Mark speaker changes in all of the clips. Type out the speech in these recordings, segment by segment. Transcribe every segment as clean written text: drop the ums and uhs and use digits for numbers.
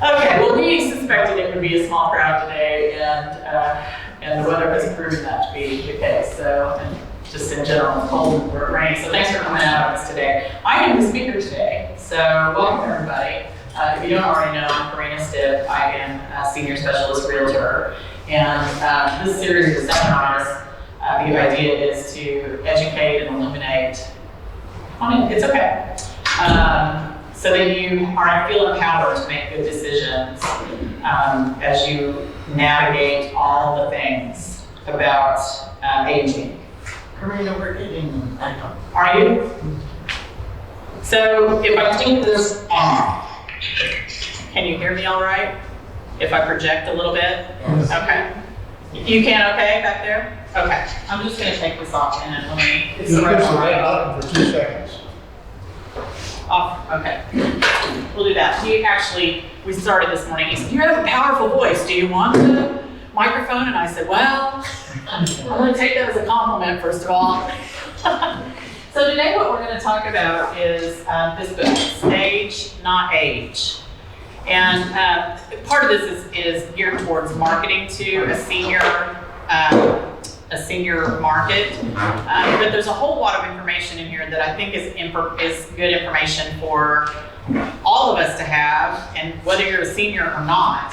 Speaker 1: Okay, well, we suspected it would be a small crowd today, and the weather has proven that to be the case. So, and just in general, it's cold and rainy. So thanks for coming out on us today. I am the speaker today, so welcome everybody. If you don't already know, I'm Karena Stipp. I am a senior specialist realtor, and this series of seminars, the idea is to educate and illuminate. It's okay. So that you feel empowered to make good decisions as you navigate all the things about aging.
Speaker 2: Karena, we're getting
Speaker 1: Are you? So if I do this off, can you hear me all right? If I project a little bit?
Speaker 2: Yes.
Speaker 1: Okay. You can okay back there? Okay. I'm just going to take this off and let me. It's
Speaker 2: You
Speaker 1: the
Speaker 2: push the
Speaker 1: right
Speaker 2: red button for 2 seconds.
Speaker 1: Off. Okay. We'll do that. We started this morning. He said, "You have a powerful voice. Do you want the microphone?" And I said, "Well, I'm going to take that as a compliment, first of all." So today what we're going to talk about is this book, Stage, Not Age. And part of this is geared towards marketing to a senior market, but there's a whole lot of information in here that I think is good information for all of us to have, and whether you're a senior or not.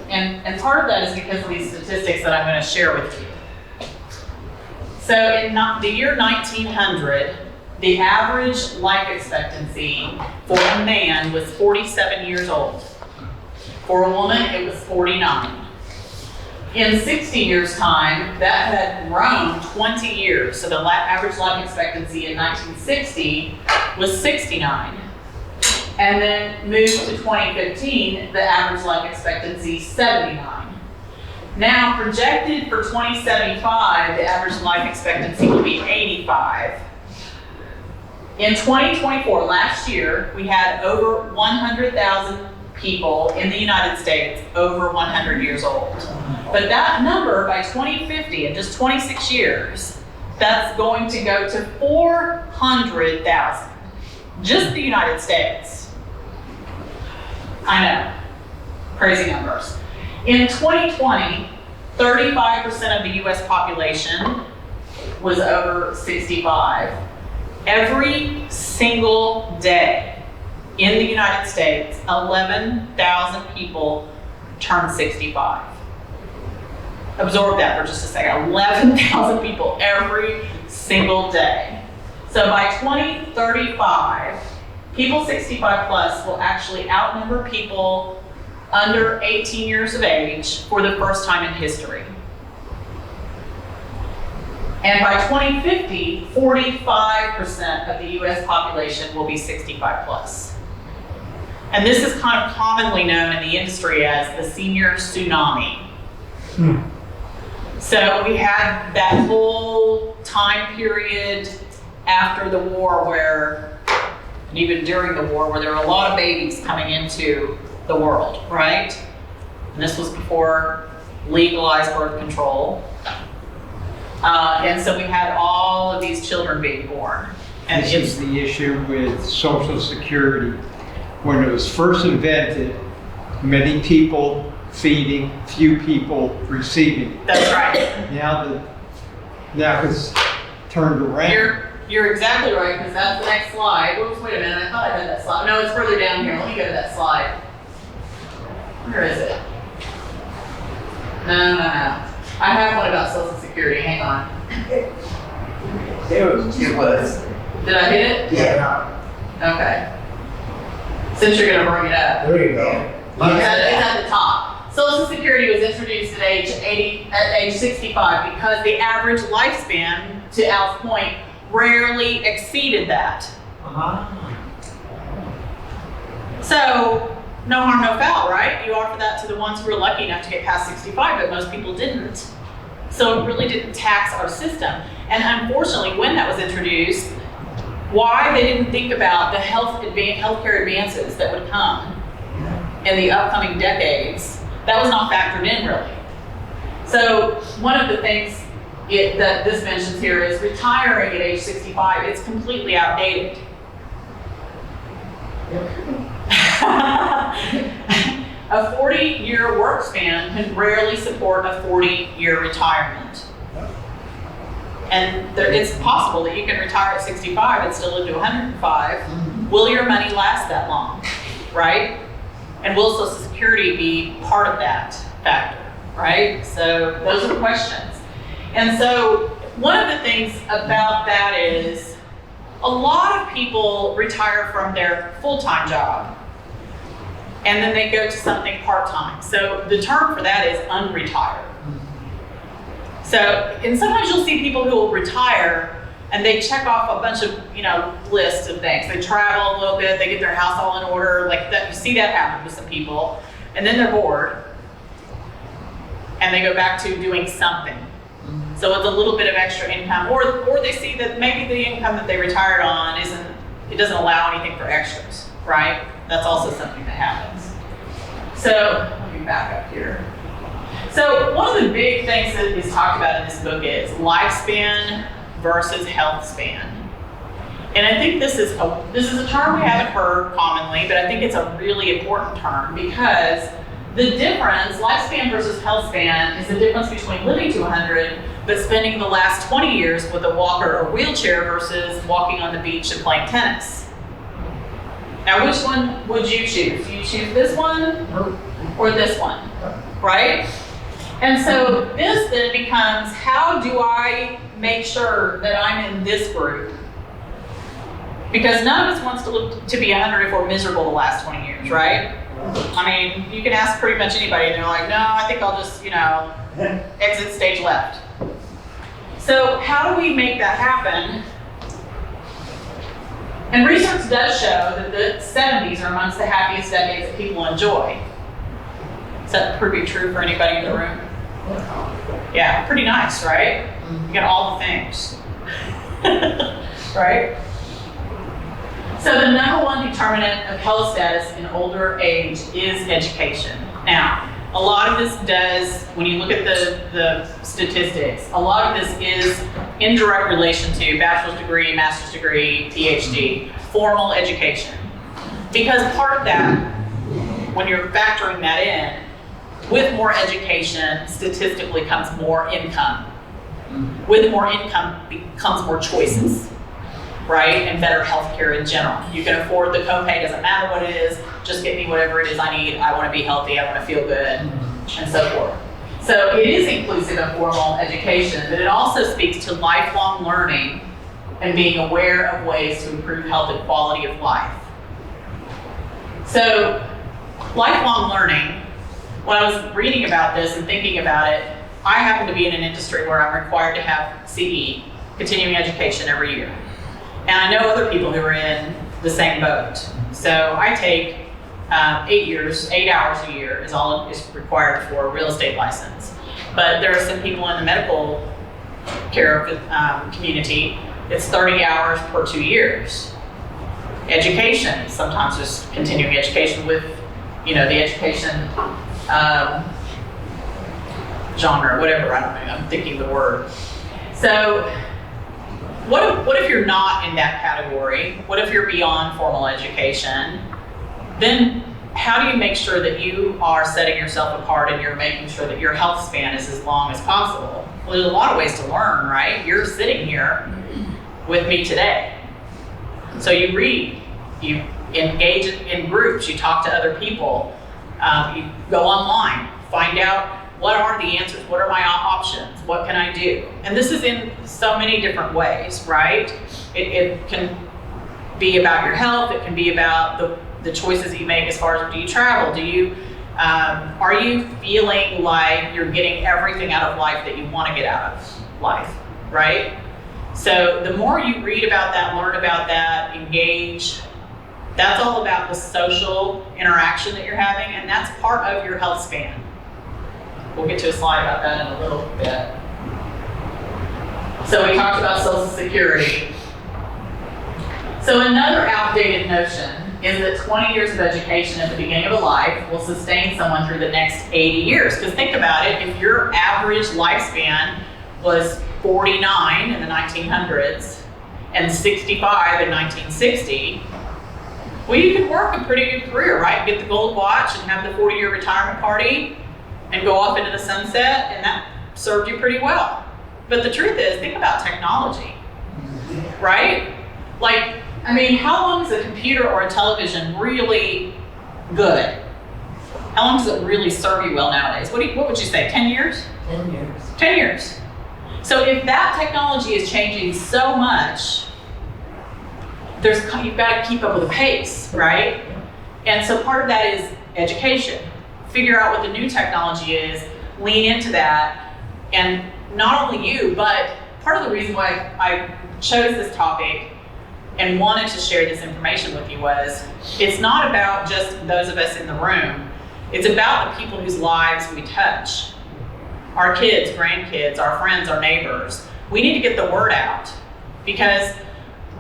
Speaker 1: And part of that is because of these statistics that I'm going to share with you. So in the year 1900, the average life expectancy for a man was 47 years old. For a woman, it was 49. In 60 years' time, that had grown 20 years. So the average life expectancy in 1960 was 69. And then moved to 2015, the average life expectancy 79. Now projected for 2075, the average life expectancy will be 85. In 2024, last year, we had over 100,000 people in the United States over 100 years old. But that number by 2050, in just 26 years, that's going to go to 400,000. Just the United States. I know, crazy numbers. In 2020, 35% of the US population was over 65. Every single day in the United States, 11,000 people turn 65. Absorb that for just a second. 11,000 people every single day. So by 2035, people 65 plus will actually outnumber people under 18 years of age for the first time in history. And by 2050, 45% of the US population will be 65 plus. And this is kind of commonly known in the industry as the senior tsunami. So we had that whole time period after the war and even during the war, where there were a lot of babies coming into the world, right? And this was before legalized birth control. And so we had all of these children being born. And
Speaker 3: this is the issue with Social Security. When it was first invented, many people feeding, few people receiving.
Speaker 1: That's right.
Speaker 3: Now it's turned around.
Speaker 1: You're exactly right, because that's the next slide. Whoops, wait a minute, I thought I had that slide. No, it's further down here. Let me go to that slide. Where is it? No. I have one about Social Security. Hang on.
Speaker 2: It was.
Speaker 1: Did I hit it?
Speaker 2: Yeah.
Speaker 1: Okay. Since you're going to bring it up.
Speaker 2: There you go.
Speaker 1: It's at the top. Social Security was introduced at age 65 because the average lifespan, to Al's point, rarely exceeded that. So, no harm, no foul, right? You offer that to the ones who were lucky enough to get past 65, but most people didn't. So it really didn't tax our system. And unfortunately, when that was introduced, why they didn't think about the healthcare advances that would come in the upcoming decades, that was not factored in really. So one of the things that this mentions here is retiring at age 65. It's completely outdated. lifespan can rarely support a 40-year retirement. And it's possible that you can retire at 65 and still live to 105. Will your money last that long, right? And will Social Security be part of that factor, right? So those are questions. And so one of the things about that is a lot of people retire from their full-time job and then they go to something part-time. So the term for that is unretired. So, and sometimes you'll see people who will retire and they check off a bunch of, lists of things. They travel a little bit, they get their house all in order, like that. You see that happen with some people, and then they're bored and they go back to doing something. So it's a little bit of extra income, or they see that maybe the income that they retired on it doesn't allow anything for extras, right? That's also something that happens. So let me back up here. So one of the big things that is talked about in this book is lifespan versus health span. And I think this is a term we haven't heard commonly, but I think it's a really important term because the difference, lifespan versus health span, is the difference between living to 100 but spending the last 20 years with a walker or wheelchair versus walking on the beach and playing tennis. Now, which one would you choose? You choose this one or this one, right? And so this then becomes, how do I make sure that I'm in this group? Because none of us wants to live to be 100 if we're miserable the last 20 years, right? I mean, you can ask pretty much anybody and they're like, no, I think I'll just, exit stage left. So how do we make that happen? And research does show that the 70s are amongst the happiest decades that people enjoy. Is that pretty true for anybody in the room? Yeah, pretty nice, right? You get all the things, right? So the number one determinant of health status in older age is education. Now, a lot of this does, when you look at the statistics, a lot of this is in direct relation to bachelor's degree, master's degree, PhD, formal education. Because part of that, when you're factoring that in, with more education, statistically comes more income. With more income becomes more choices, right? And better healthcare in general. You can afford the copay, doesn't matter what it is, just get me whatever it is I need. I want to be healthy, I want to feel good, and so forth. So it is inclusive of formal education, but it also speaks to lifelong learning and being aware of ways to improve health and quality of life. So lifelong learning, when I was reading about this and thinking about it, I happen to be in an industry where I'm required to have CE, continuing education, every year. And I know other people who are in the same boat. So I take 8 hours a year is all is required for a real estate license. But there are some people in the medical care community, it's 30 hours per 2 years. Education, sometimes just continuing education with, the education genre, whatever, I don't know, I'm thinking the word. So what if you're not in that category? What if you're beyond formal education? Then how do you make sure that you are setting yourself apart and you're making sure that your health span is as long as possible? Well, there's a lot of ways to learn, right? You're sitting here with me today. So you read, you engage in groups, you talk to other people, you go online, find out what are the answers, what are my options, what can I do? And this is in so many different ways, right? It can be about your health, it can be about the choices that you make as far as, do you travel, are you feeling like you're getting everything out of life that you want to get out of life, right? So the more you read about that, learn about that, engage, that's all about the social interaction that you're having, and that's part of your health span. We'll get to a slide about that in a little bit. So we talked about Social Security. So another outdated notion is that 20 years of education at the beginning of a life will sustain someone through the next 80 years. Because think about it, if your average lifespan was 49 in the 1900s and 65 in 1960, well, you could work a pretty good career, right? Get the gold watch and have the 40-year retirement party and go off into the sunset, and that served you pretty well. But the truth is, think about technology, right? Like, I mean, how long is a computer or a television really good? How long does it really serve you well nowadays? What would you say, 10 years?
Speaker 2: 10 years.
Speaker 1: 10 years. So if that technology is changing so much, you've got to keep up with the pace, right? And so part of that is education. Figure out what the new technology is, lean into that, and not only you, but part of the reason why I chose this topic and wanted to share this information with you was, it's not about just those of us in the room, it's about the people whose lives we touch. Our kids, grandkids, our friends, our neighbors. We need to get the word out, because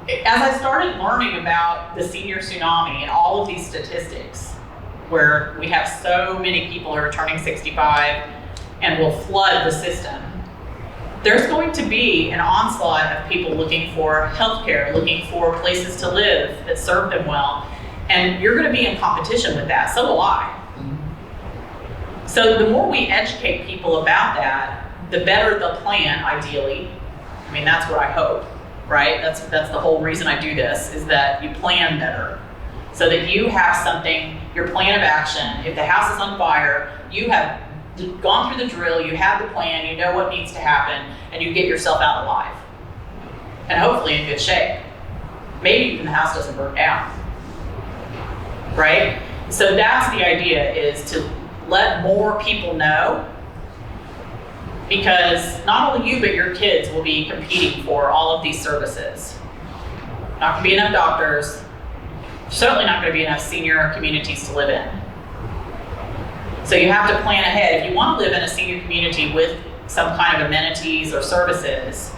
Speaker 1: as I started learning about the senior tsunami and all of these statistics, where we have so many people who are turning 65 and will flood the system, there's going to be an onslaught of people looking for healthcare, looking for places to live that serve them well, and you're going to be in competition with that. So will I. So the more we educate people about that, the better the plan, ideally. I mean, that's what I hope, right? That's the whole reason I do this, is that you plan better. So that you have something, your plan of action. If the house is on fire, you have gone through the drill, you have the plan, you know what needs to happen, and you get yourself out alive. And hopefully in good shape. Maybe even the house doesn't burn down, right? So that's the idea, is to let more people know, because not only you, but your kids will be competing for all of these services. Not gonna be enough doctors, certainly not gonna be enough senior communities to live in. So you have to plan ahead. If you want to live in a senior community with some kind of amenities or services,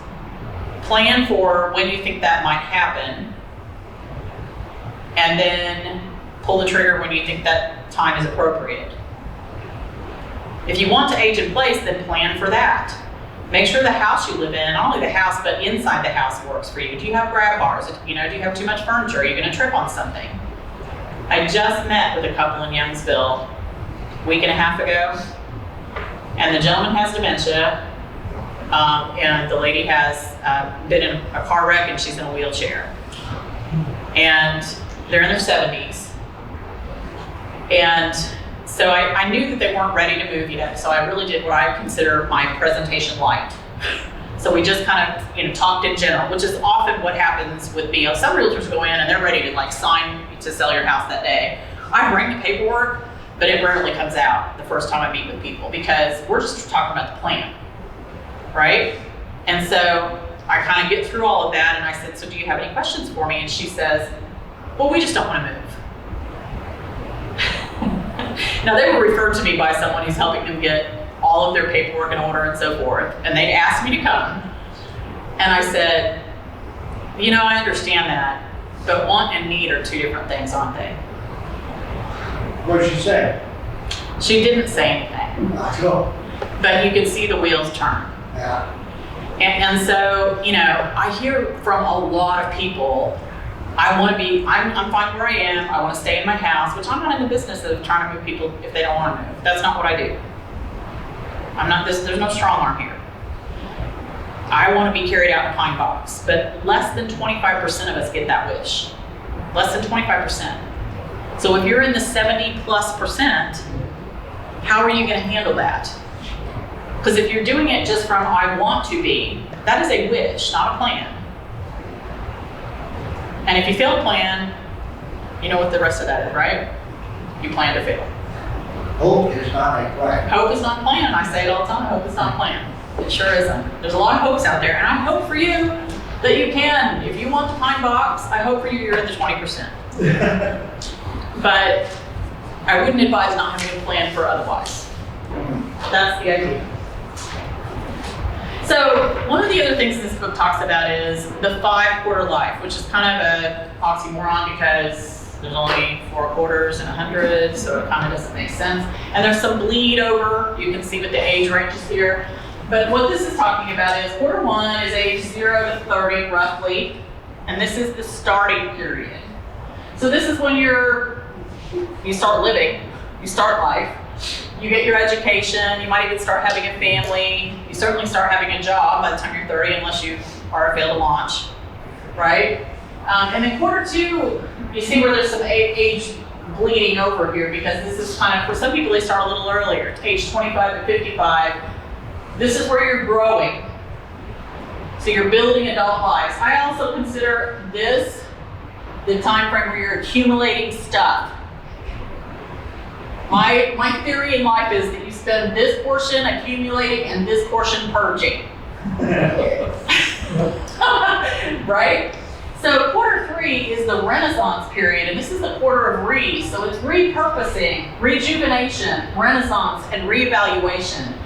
Speaker 1: plan for when you think that might happen, and then pull the trigger when you think that time is appropriate. If you want to age in place, then plan for that. Make sure the house you live in, not only the house, but inside the house works for you. Do you have grab bars? Do you have too much furniture? Are you going to trip on something? I just met with a couple in Youngsville a week and a half ago, and the gentleman has dementia, and the lady has been in a car wreck and she's in a wheelchair. And they're in their 70s. And so I knew that they weren't ready to move yet, so I really did what I consider my presentation light. So we just kind of talked in general, which is often what happens with me. Some realtors go in and they're ready to sign to sell your house that day. I bring the paperwork, but it rarely comes out the first time I meet with people, because we're just talking about the plan, right? And so I kind of get through all of that, and I said, so do you have any questions for me? And she says, well, we just don't want to move. Now, they were referred to me by someone who's helping them get all of their paperwork in order and so forth, and they'd asked me to come. And I said, I understand that, but want and need are two different things, aren't they?
Speaker 2: What did she say?
Speaker 1: She didn't say anything,
Speaker 2: Go.
Speaker 1: but you could see the wheels turn.
Speaker 2: Yeah.
Speaker 1: And so, I hear from a lot of people, I'm fine where I am, I want to stay in my house, which I'm not in the business of trying to move people if they don't want to move. That's not what I do. There's no strong arm here. I want to be carried out in a pine box, but less than 25% of us get that wish. Less than 25%. So if you're in the 70+%, how are you going to handle that? Because if you're doing it just from I want to be, that is a wish, not a plan. And if you fail to plan, you know what the rest of that is, right? You plan to fail.
Speaker 2: Hope is not a plan.
Speaker 1: Hope is not a plan. I say it all the time, hope is not a plan. It sure isn't. There's a lot of hopes out there, and I hope for you that you can. If you want the pine box, I hope for you you're in the 20%. But I wouldn't advise not having a plan for otherwise. That's the idea. So one of the other things this book talks about is the 5-quarter life, which is kind of an oxymoron because there's only 4 quarters in 100, so it kind of doesn't make sense. And there's some bleed over. You can see with the age ranges here. But what this is talking about is quarter 1 is age 0 to 30 roughly, and this is the starting period. So this is when you start living, you start life. you get your education, you might even start having a family, you certainly start having a job by the time you're 30 unless you are a failed launch, right? And then quarter two, you see where there's some age bleeding over here because this is kind of, for some people they start a little earlier, age 25 to 55. This is where you're growing. So you're building adult lives. I also consider this the time frame where you're accumulating stuff. My theory in life is that you spend this portion accumulating and this portion purging. Right? So quarter three is the Renaissance period, and this is the quarter of re. So it's repurposing, rejuvenation, Renaissance, and reevaluation.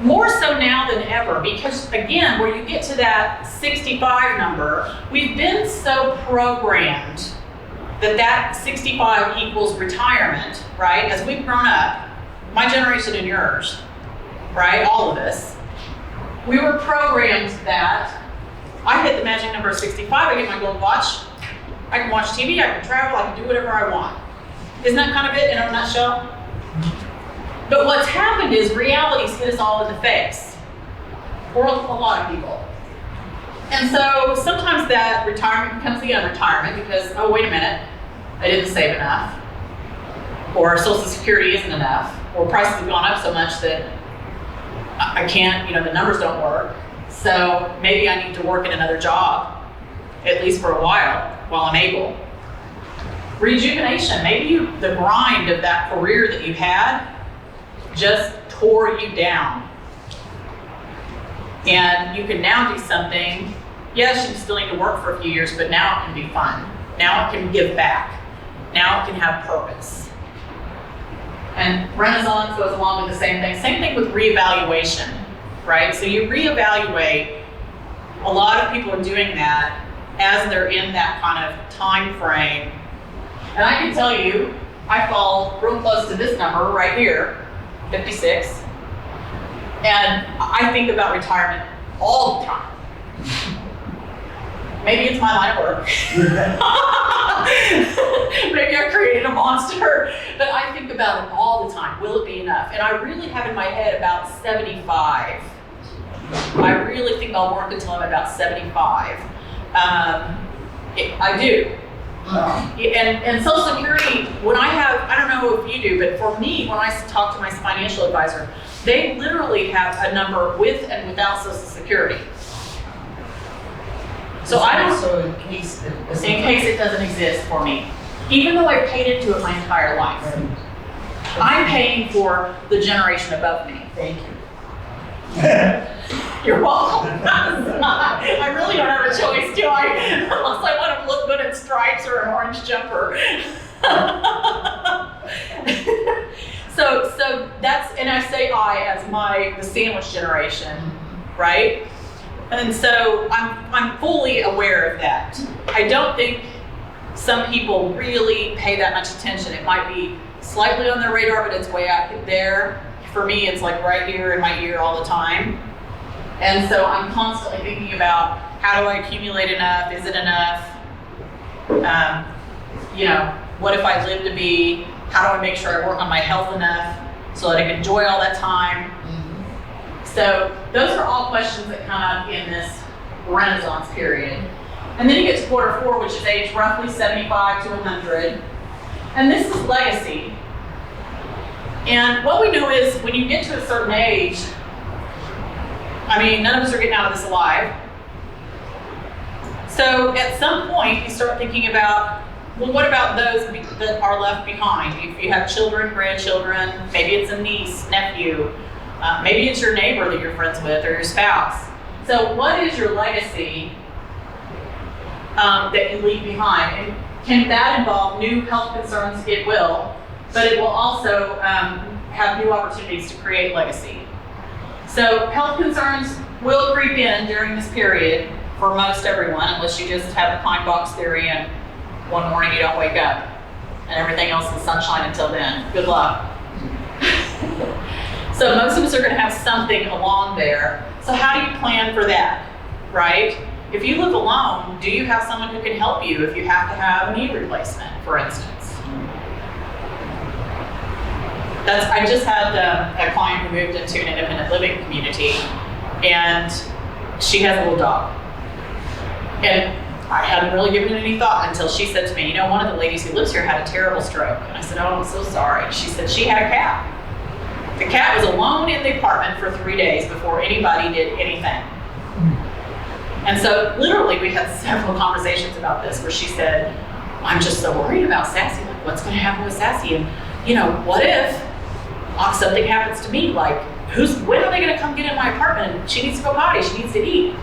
Speaker 1: More so now than ever, because again, where you get to that 65 number, we've been so programmed that 65 equals retirement, right? As we've grown up, my generation and yours, right? All of us, we were programmed that I hit the magic number of 65, I get my gold watch, I can watch TV, I can travel, I can do whatever I want. Isn't that kind of it in a nutshell? But what's happened is reality's hit us all in the face, or a lot of people. And so sometimes that retirement becomes the unretirement because, oh, wait a minute, I didn't save enough, or Social Security isn't enough, or prices have gone up so much that I can't, the numbers don't work. So maybe I need to work in another job, at least for a while I'm able. Rejuvenation, maybe the grind of that career that you had just tore you down. And you can now do something, yes, you still need to work for a few years, but now it can be fun. Now it can give back. Now it can have purpose. And Renaissance goes along with the same thing. Same thing with reevaluation, right? So you reevaluate. A lot of people are doing that as they're in that kind of time frame. And I can tell you, I fall real close to this number right here, 56. And I think about retirement all the time. Maybe it's my line of work. Maybe I created a monster, but I think about it all the time. Will it be enough? And I really have in my head about 75. I really think I'll work until I'm about 75. I do. And Social Security, when I don't know if you do, but for me, when I talk to my financial advisor, they literally have a number with and without Social Security. So I don't,
Speaker 2: So in case
Speaker 1: it doesn't exist for me, even though I've paid into it my entire life, I'm paying for the generation above me.
Speaker 2: Thank you.
Speaker 1: You're welcome. I really don't have a choice, do I? Unless I want to look good in stripes or an orange jumper. So that's, and I say I as the sandwich generation, right? And so I'm fully aware of that. I don't think some people really pay that much attention. It might be slightly on their radar, but it's way out there. For me, it's like right here in my ear all the time. And so I'm constantly thinking about, how do I accumulate enough? Is it enough? What if I live to be? How do I make sure I work on my health enough so that I can enjoy all that time? So those are all questions that come up in this Renaissance period. And then you get to quarter four, which is age roughly 75 to 100. And this is legacy. And what we know is when you get to a certain age, none of us are getting out of this alive. So at some point you start thinking about, well, what about those that are left behind? If you have children, grandchildren, maybe it's a niece, nephew, maybe it's your neighbor that you're friends with or your spouse. So what is your legacy that you leave behind? And can that involve new health concerns? It will, but it will also have new opportunities to create legacy. So health concerns will creep in during this period for most everyone, unless you just have the pine box theory and one morning you don't wake up and everything else is sunshine until then. Good luck. So most of us are going to have something along there. So how do you plan for that, right? If you live alone, do you have someone who can help you if you have to have a knee replacement, for instance? I just had a client who moved into an independent living community, and she has a little dog. And I hadn't really given it any thought until she said to me, you know, one of the ladies who lives here had a terrible stroke. And I said, oh, I'm so sorry. She said she had a cat. The cat was alone in the apartment for 3 days before anybody did anything. And so literally we had several conversations about this where she said, I'm just so worried about Sassy. Like, what's going to happen with Sassy? And, you know, what if something happens to me? Like, when are they going to come get in my apartment? She needs to go potty. She needs to eat.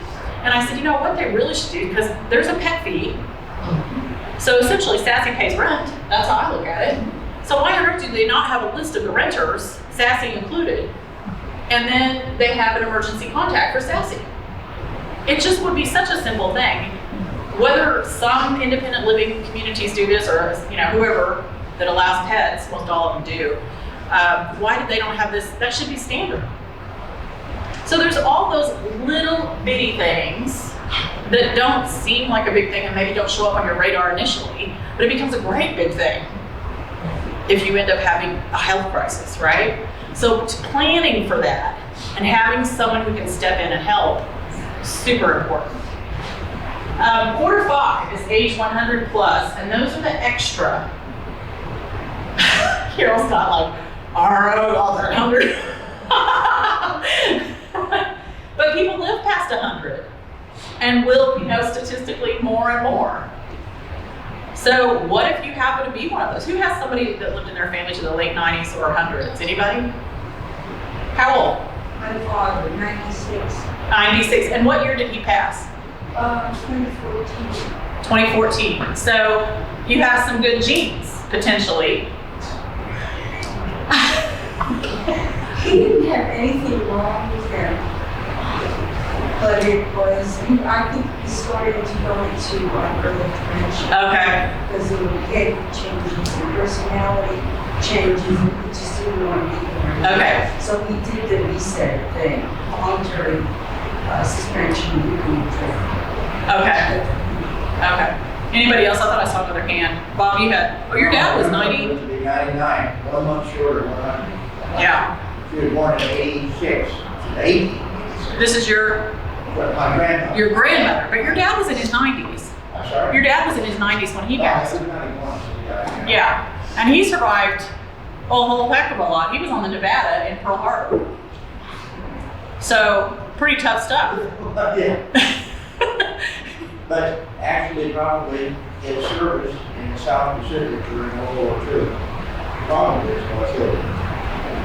Speaker 1: And I said, you know what they really should do, because there's a pet fee. So essentially Sassy pays rent. That's how I look at it. So why on earth do they not have a list of the renters, Sassy included, and then they have an emergency contact for Sassy? It just would be such a simple thing. Whether some independent living communities do this, or you know, whoever that allows pets, most all of them do. Why do they don't have this? That should be standard. So there's all those little bitty things that don't seem like a big thing and maybe don't show up on your radar initially, but it becomes a great big thing if you end up having a health crisis, right? So planning for that and having someone who can step in and help, super important. Quarter 5 is age 100 plus, and those are the extra. Carol's got like, RO, all that 100. But people live past 100 and will, you know, statistically more and more. So what if you happen to be one of those? Who has somebody that lived in their family to the late 90s or 100s? Anybody? How old?
Speaker 4: My father, 96.
Speaker 1: 96. And what year did he pass?
Speaker 4: 2014.
Speaker 1: 2014. So you have some good genes, potentially.
Speaker 4: He didn't have anything wrong with him, but it was, I think he started to go into early dementia.
Speaker 1: Okay.
Speaker 4: Because of behavior changes and personality changes, and he just didn't want to be there.
Speaker 1: Okay.
Speaker 4: So he did the reset thing, voluntary suspension of treatment.
Speaker 1: Okay. Okay. Anybody else? I thought I saw another hand. Bob, you had, your dad was 90.
Speaker 2: To be 99, 1 month shorter, 100.
Speaker 1: Yeah.
Speaker 2: She was born in 86, 80.
Speaker 1: This is your
Speaker 2: My grandmother.
Speaker 1: Your grandmother, but your dad was in his 90s.
Speaker 2: I'm sorry?
Speaker 1: Your dad was in his 90s when he passed.
Speaker 2: He was 91, so yeah.
Speaker 1: Yeah, and he survived a whole heck of a lot. He was on the Nevada in Pearl Harbor. So, pretty tough stuff.
Speaker 2: Yeah. But actually, probably his service in the South Pacific during World War II probably is what killed him.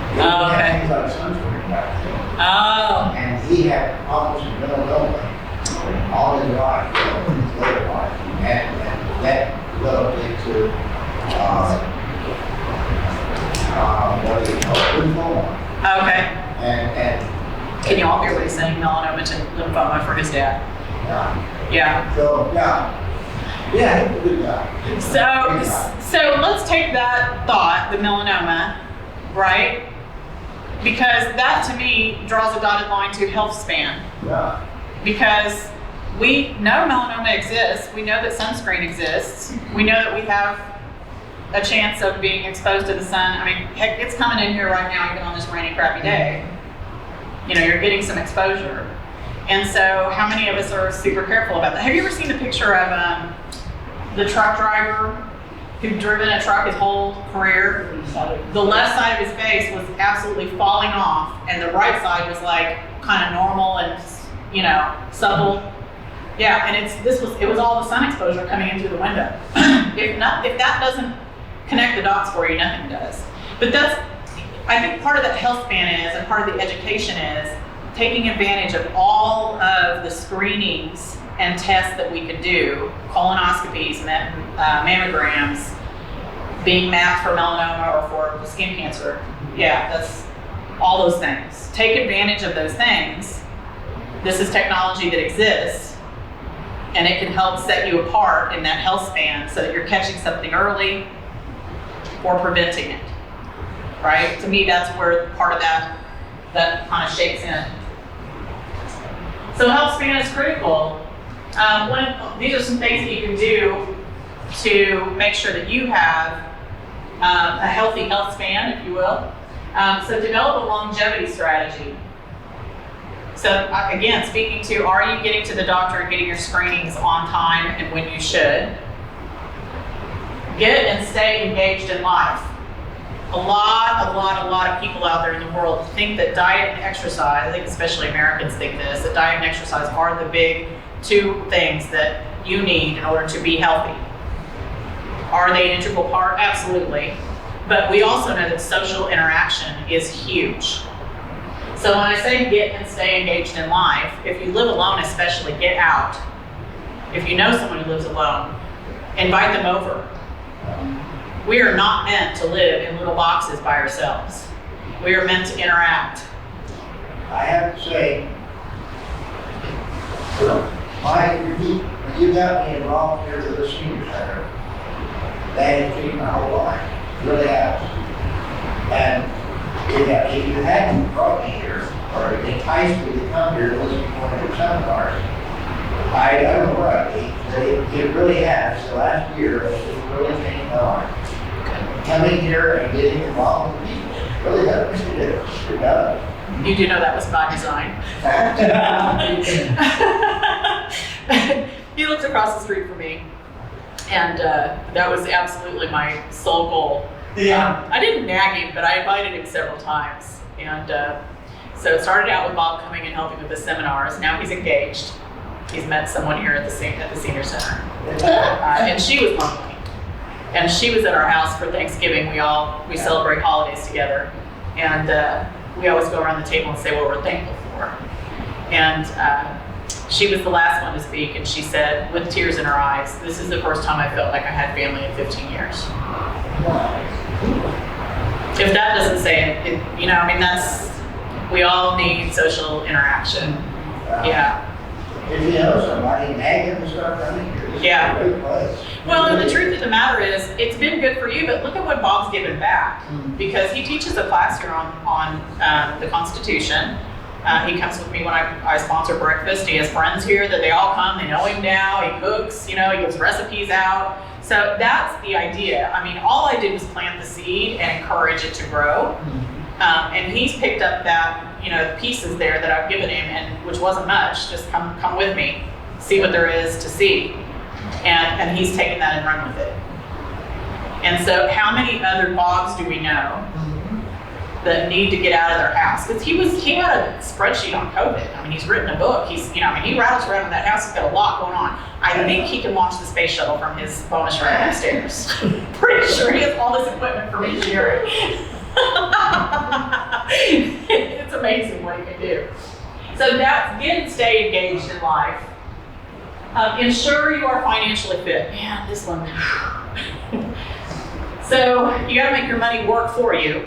Speaker 2: He
Speaker 1: Oh, okay.
Speaker 2: had things like sunscreen back then.
Speaker 1: Oh,
Speaker 2: And he had problems in melanoma all his life, his later life. And that developed into, what do you call it, lymphoma.
Speaker 1: okay.
Speaker 2: And
Speaker 1: Can you all hear what he's saying? Melanoma to lymphoma for his dad. Yeah.
Speaker 2: So, yeah, he's a good guy.
Speaker 1: So let's take that thought, the melanoma, right? Because that to me draws a dotted line to health span.
Speaker 2: Yeah.
Speaker 1: Because we know melanoma exists, we know that sunscreen exists, we know that we have a chance of being exposed to the sun. I mean, heck, it's coming in here right now, even on this rainy, crappy day. You know, you're getting some exposure. And so how many of us are super careful about that? Have you ever seen the picture of the truck driver who'd driven a truck his whole career? The left side of his face was absolutely falling off, and the right side was like kind of normal and, you know, supple. Yeah, and it was all the sun exposure coming in through the window. If that doesn't connect the dots for you, nothing does. But I think part of that health span is, and part of the education is, taking advantage of all of the screenings and tests that we could do, colonoscopies, mammograms, being mapped for melanoma or for skin cancer. Yeah, that's all those things. Take advantage of those things. This is technology that exists, and it can help set you apart in that health span so that you're catching something early or preventing it, right? To me, that's where part of that kind of shakes in. So health span is critical. These are some things that you can do to make sure that you have a healthy health span, if you will. So develop a longevity strategy. So again, speaking to, are you getting to the doctor and getting your screenings on time and when you should? Get and stay engaged in life. A lot of people out there in the world think that diet and exercise, I think especially Americans think this, that diet and exercise are the big two things that you need in order to be healthy. Are they an integral part? Absolutely. But we also know that social interaction is huge. So when I say get and stay engaged in life, if you live alone especially, get out. If you know someone who lives alone, invite them over. We are not meant to live in little boxes by ourselves. We are meant to interact.
Speaker 2: I have to say, when you got me involved here with the senior center, that has changed my whole life. It really has. And if you hadn't brought me here, or enticed me to come here to listen to one of your seminars, I don't know what I'd be. It really has. The last year, it's really changed my life. Coming here and getting involved with people really does make a difference. It does.
Speaker 1: You do know that was by design. He lives across the street from me, and that was absolutely my sole goal.
Speaker 3: Yeah.
Speaker 1: I didn't nag him, but I invited him several times. And so it started out with Bob coming and helping with the seminars. Now he's engaged. He's met someone here at the senior center. And she was lovely. And she was at our house for Thanksgiving. We celebrate holidays together. And we always go around the table and say what we're thankful for. And she was the last one to speak, and she said, with tears in her eyes, "This is the first time I felt like I had family in 15 years. If that doesn't say it, we all need social interaction. Yeah.
Speaker 2: If you know somebody, nag them and start running here. This is a great place.
Speaker 1: Well, and the truth of the matter is, it's been good for you, but look at what Bob's given back. Because he teaches a class here on the Constitution. He comes with me when I sponsor breakfast. He has friends here that they all come, they know him now, he cooks, he gives recipes out. So that's the idea. I mean, all I did was plant the seed and encourage it to grow. And he's picked up that, pieces there that I've given him, and which wasn't much, just come with me, see what there is to see. And he's taken that and run with it. And so how many other Bobs do we know that need to get out of their house? Because he had a spreadsheet on COVID. I mean, he's written a book. He rattles around in that house. He's got a lot going on. I think he can launch the space shuttle from his bonus room upstairs. Pretty sure he has all this equipment from engineering. It's amazing what he can do. So that's get and stay engaged in life. Ensure you are financially fit. Man, this one. So you got to make your money work for you,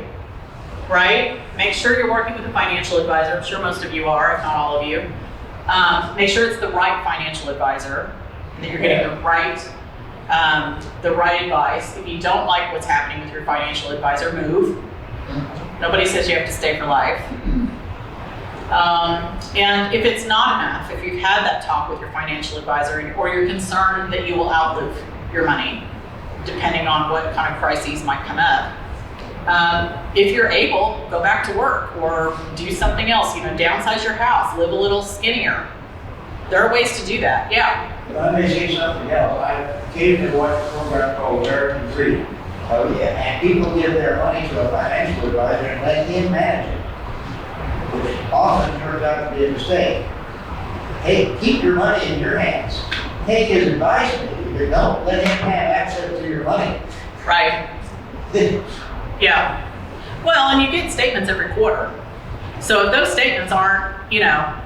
Speaker 1: right? Make sure you're working with a financial advisor. I'm sure most of you are, if not all of you. Make sure it's the right financial advisor, that you're getting the right advice. If you don't like what's happening with your financial advisor, move. Nobody says you have to stay for life. And if it's not enough, if you've had that talk with your financial advisor, or you're concerned that you will outlive your money, depending on what kind of crises might come up, if you're able, go back to work or do something else, downsize your house, live a little skinnier. There are ways to do that, yeah.
Speaker 2: Let me say something else. I occasionally watch a program called American Freedom. Oh yeah, and people give their money to a financial advisor and let him manage it, which often turns out to be a mistake. Hey, keep your money in your hands. Take his advice, but don't let him have access to your money.
Speaker 1: Right. Yeah. Well, and you get statements every quarter. So if those statements aren't,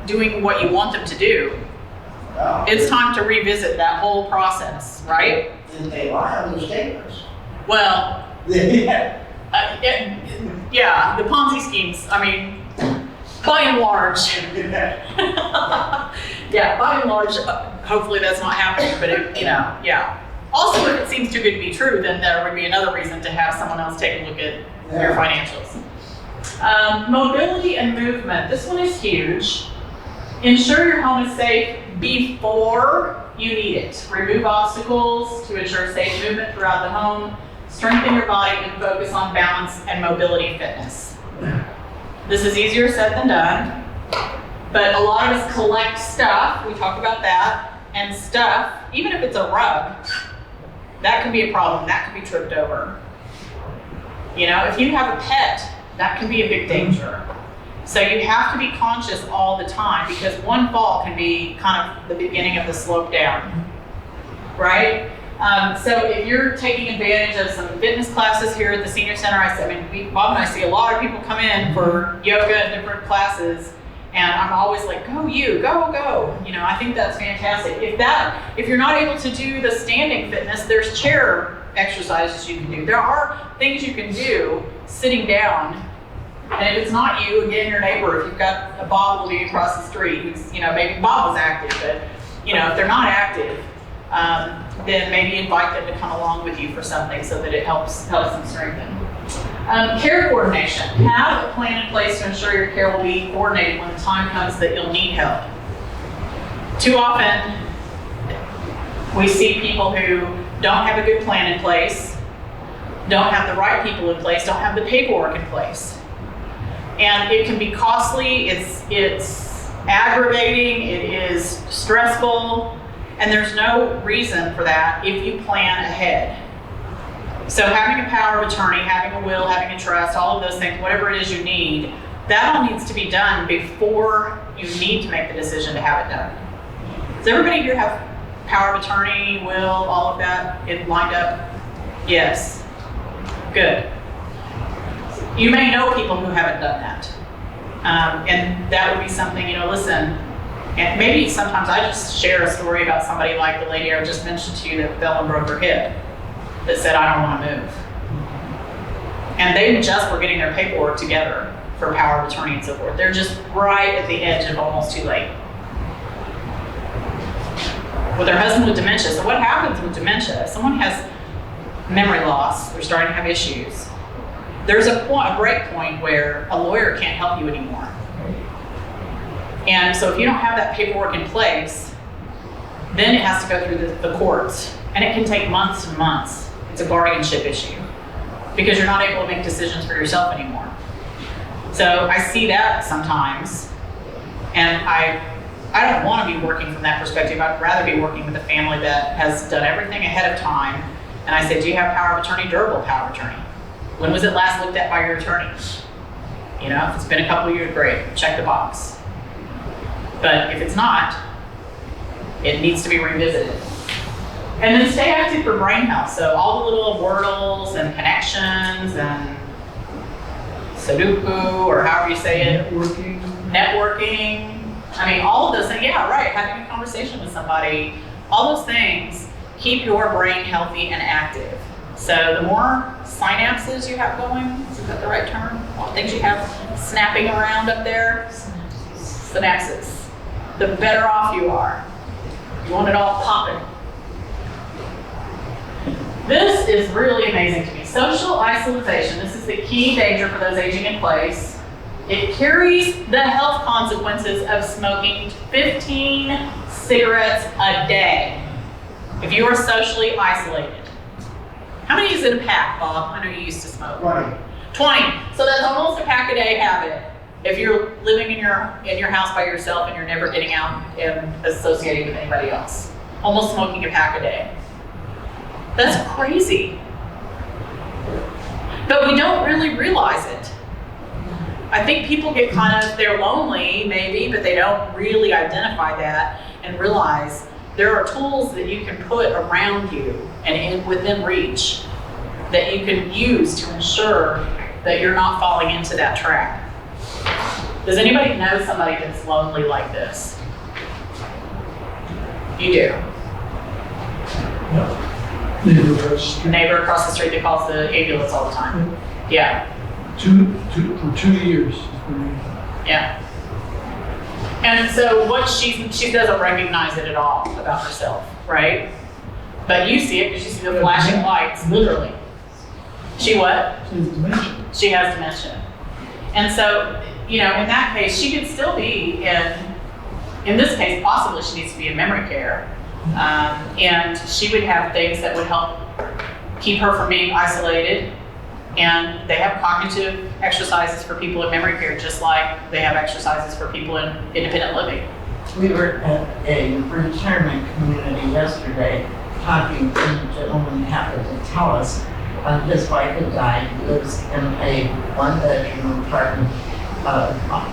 Speaker 1: doing what you want them to do, it's time to revisit that whole process, right?
Speaker 2: Did they lie on those statements?
Speaker 1: Well, yeah, the Ponzi schemes, by and large. Yeah, by and large, hopefully that's not happening, but yeah. Also, if it seems too good to be true, then there would be another reason to have someone else take a look at your financials. Mobility and movement. This one is huge. Ensure your home is safe before you need it. Remove obstacles to ensure safe movement throughout the home. Strengthen your body and focus on balance and mobility fitness. This is easier said than done, but a lot of us collect stuff, we talked about that, and stuff, even if it's a rug, that can be a problem, that can be tripped over. You know, if you have a pet, that can be a big danger. So you have to be conscious all the time because one fall can be kind of the beginning of the slope down, right? So if you're taking advantage of some fitness classes here at the senior center, Bob and I see a lot of people come in for yoga and different classes, and I'm always like, go you, go, go. You know, I think that's fantastic. If you're not able to do the standing fitness, there's chair exercises you can do. There are things you can do sitting down. And if it's not you, again, your neighbor, if you've got a Bob living across the street, who's, you know, maybe Bob was active, but, you know, if they're not active, then maybe invite them to come along with you for something so that it helps them strengthen. Care coordination. Have a plan in place to ensure your care will be coordinated when the time comes that you'll need help. Too often, we see people who don't have a good plan in place, don't have the right people in place, don't have the paperwork in place. And it can be costly, it's aggravating, it is stressful, and there's no reason for that if you plan ahead. So having a power of attorney, having a will, having a trust, all of those things, whatever it is you need, that all needs to be done before you need to make the decision to have it done. Does everybody here have power of attorney, will, all of that lined up? Yes. Good. You may know people who haven't done that. And that would be something, you know, listen, and maybe sometimes I just share a story about somebody like the lady I just mentioned to you that fell and broke her hip, that said, I don't want to move. And they just were getting their paperwork together for power of attorney and so forth. They're just right at the edge of almost too late. With their husband with dementia, so what happens with dementia? If someone has memory loss, they're starting to have issues. There's a break point where a lawyer can't help you anymore. And so if you don't have that paperwork in place, then it has to go through the courts. And it can take months and months. It's a guardianship issue because you're not able to make decisions for yourself anymore. So I see that sometimes. And I don't want to be working from that perspective. I'd rather be working with a family that has done everything ahead of time. And I say, do you have power of attorney? Durable power of attorney. When was it last looked at by your attorney? You know, if it's been a couple of years, great, check the box. But if it's not, it needs to be revisited. And then stay active for brain health. So all the little wordles and connections and Sudoku, or however you say it. Networking. I mean, all of those things, yeah, right, having a conversation with somebody, all those things keep your brain healthy and active. So the more synapses you have going, is that the right term? All the things you have snapping around up there, synapses, the better off you are. You want it all popping. This is really amazing to me. Social isolation, this is the key danger for those aging in place. It carries the health consequences of smoking 15 cigarettes a day if you are socially isolated. How many is in a pack, Bob? I know you used to smoke.
Speaker 2: 20.
Speaker 1: 20. So that's almost a pack a day habit. If you're living in your house by yourself and you're never getting out and associating with anybody else. Almost smoking a pack a day. That's crazy. But we don't really realize it. I think people get they're lonely maybe, but they don't really identify that and realize there are tools that you can put around you and within reach that you can use to ensure that you're not falling into that trap. Does anybody know somebody that's lonely like this? You do. Neighbor across the street that calls the ambulance all the time. Yeah.
Speaker 5: For 2 years.
Speaker 1: Yeah. And so what she doesn't recognize it at all about herself, right? But you see it because you see the flashing lights, literally. She what?
Speaker 5: She has dementia.
Speaker 1: She has dementia. And so, you know, in that case, she could still be in this case, possibly she needs to be in memory care. And she would have things that would help keep her from being isolated. And they have cognitive exercises for people in memory care, just like they have exercises for people in independent living.
Speaker 6: We were at a retirement community yesterday, talking, and the gentleman happened to tell us his wife had died, lives in a one-bedroom apartment.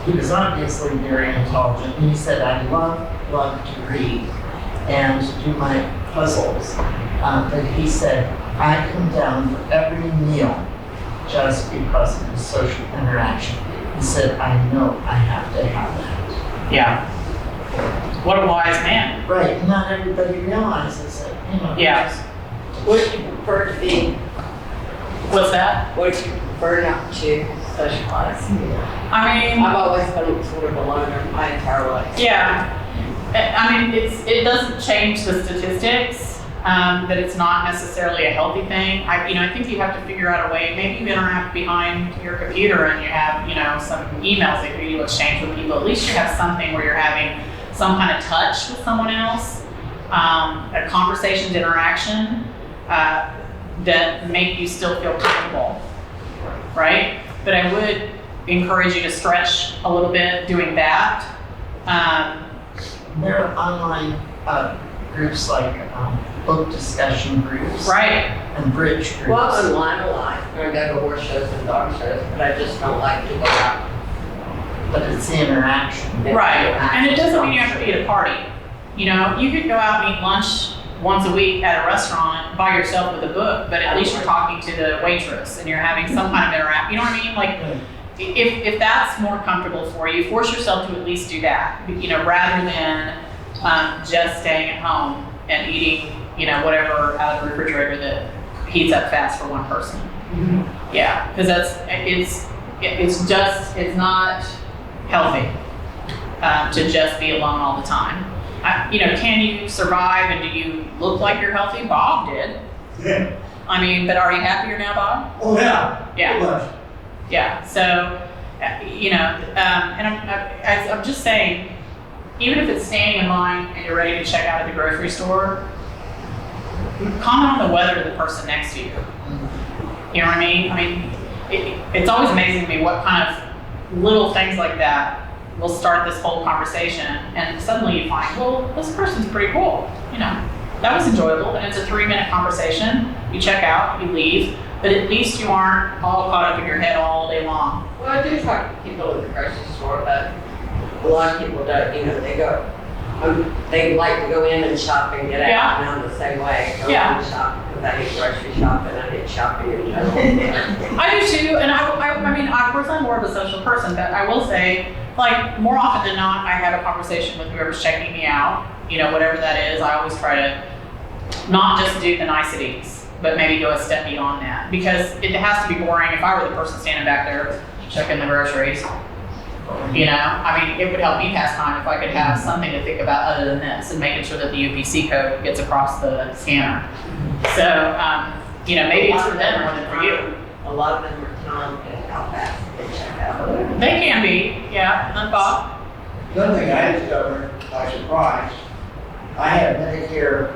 Speaker 6: He was obviously very intelligent, and he said, I love to read and to do my puzzles. But he said, I come down for every meal just because of the social interaction. He said, I know I have to have that.
Speaker 1: Yeah. What a wise man.
Speaker 6: Right, not everybody realizes it, you know.
Speaker 1: Yeah.
Speaker 7: Would you prefer to be,
Speaker 1: What's that?
Speaker 7: would you prefer not to socialize?
Speaker 1: I mean,
Speaker 7: I've always been sort of a loner my entire life.
Speaker 1: yeah. I mean, it doesn't change the statistics. That it's not necessarily a healthy thing. I think you have to figure out a way. Maybe you interact behind your computer and you have, some emails that you exchange with people. At least you have something where you're having some kind of touch with someone else, a conversations, interaction that make you still feel comfortable, right? But I would encourage you to stretch a little bit doing that.
Speaker 6: There are online groups like book discussion groups.
Speaker 1: Right.
Speaker 6: And bridge groups.
Speaker 7: Well, online a lot. I go to horse shows and dog shows, but I just don't like to go out.
Speaker 6: But it's the interaction.
Speaker 1: Right, and it doesn't mean you have to be at a party. You could go out and eat lunch once a week at a restaurant by yourself with a book, but at least you're talking to the waitress and you're having some kind of interaction. You know what I mean? Like, if that's more comfortable for you, force yourself to at least do that. Rather than just staying at home and eating, whatever out of the refrigerator that heats up fast for one person. Mm-hmm. Yeah, because it's not healthy to just be alone all the time. Can you survive and do you look like you're healthy? Bob did.
Speaker 2: Yeah.
Speaker 1: But are you happier now, Bob?
Speaker 2: Oh, yeah.
Speaker 1: Yeah.
Speaker 2: Pretty much.
Speaker 1: Yeah. So, and I'm just saying, even if it's standing in line and you're ready to check out at the grocery store, comment on the weather to the person next to you. You know what I mean? It's always amazing to me what kind of little things like that will start this whole conversation, and suddenly you find, well, this person's pretty cool. That was enjoyable, and it's a 3-minute conversation. You check out, you leave, but at least you aren't all caught up in your head all day long.
Speaker 7: Well, I do talk to people at the grocery store, but a lot of people don't, they like to go in and shop and get out, and I'm the same way. Go in and shop, because I hate grocery shopping, I hate shopping in general.
Speaker 1: I do too, and of course I'm more of a social person, but I will say, more often than not, I have a conversation with whoever's checking me out, whatever that is. I always try to not just do the niceties, but maybe go a step beyond that, because it has to be boring. If I were the person standing back there checking the groceries, it would help me pass time if I could have something to think about other than this and making sure that the UPC code gets across the scanner. So, maybe it's for them more than for you.
Speaker 7: A lot of them are talented at how fast they check out.
Speaker 1: They can be, yeah. And then Bob?
Speaker 2: Another thing I discovered by surprise, I had Medicare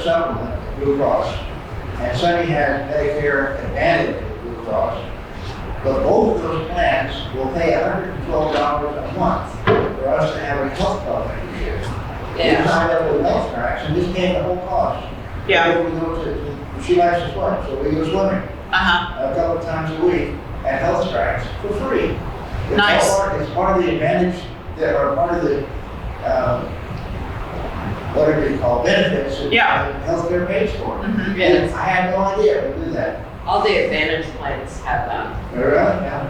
Speaker 2: supplement at Blue Cross, and Sonny had Medicare Advantage at Blue Cross. But both of those plans will pay $112 a month for us to have a health coverage this year.
Speaker 7: Yeah.
Speaker 2: We signed up with health tracks and this came the whole cost.
Speaker 1: Yeah.
Speaker 2: We go to, she likes to swim, so we go swimming a couple of times a week at health tracks for free. It's
Speaker 1: Nice.
Speaker 2: It's part of the advantage that are part of the, whatever you call benefits that healthcare pays for.
Speaker 1: Mhm.
Speaker 7: Yes.
Speaker 2: I had no idea to do that.
Speaker 7: All the Advantage plans have them.
Speaker 2: Really? Yeah.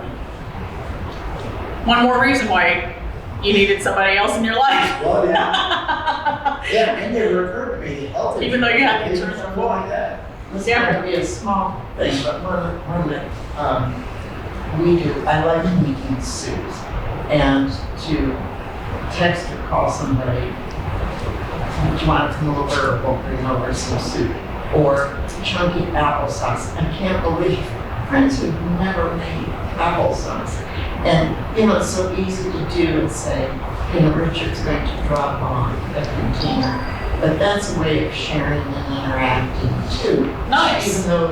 Speaker 1: One more reason why you needed somebody else in your life.
Speaker 2: Well, yeah. Yeah, and it never occurred to me, health
Speaker 1: Even though you had
Speaker 2: insurance,
Speaker 1: insurance
Speaker 2: something
Speaker 1: before.
Speaker 2: like that.
Speaker 6: This might be a small thing, but one that we do, I like making soup. And to text or call somebody, do you want to come over, we'll bring over some soup. Or chunky applesauce. I can't believe friends who've never made applesauce. And, it's so easy to do and say, Richard's going to drop on a container. But that's a way of sharing and interacting too.
Speaker 1: Nice.
Speaker 6: Even though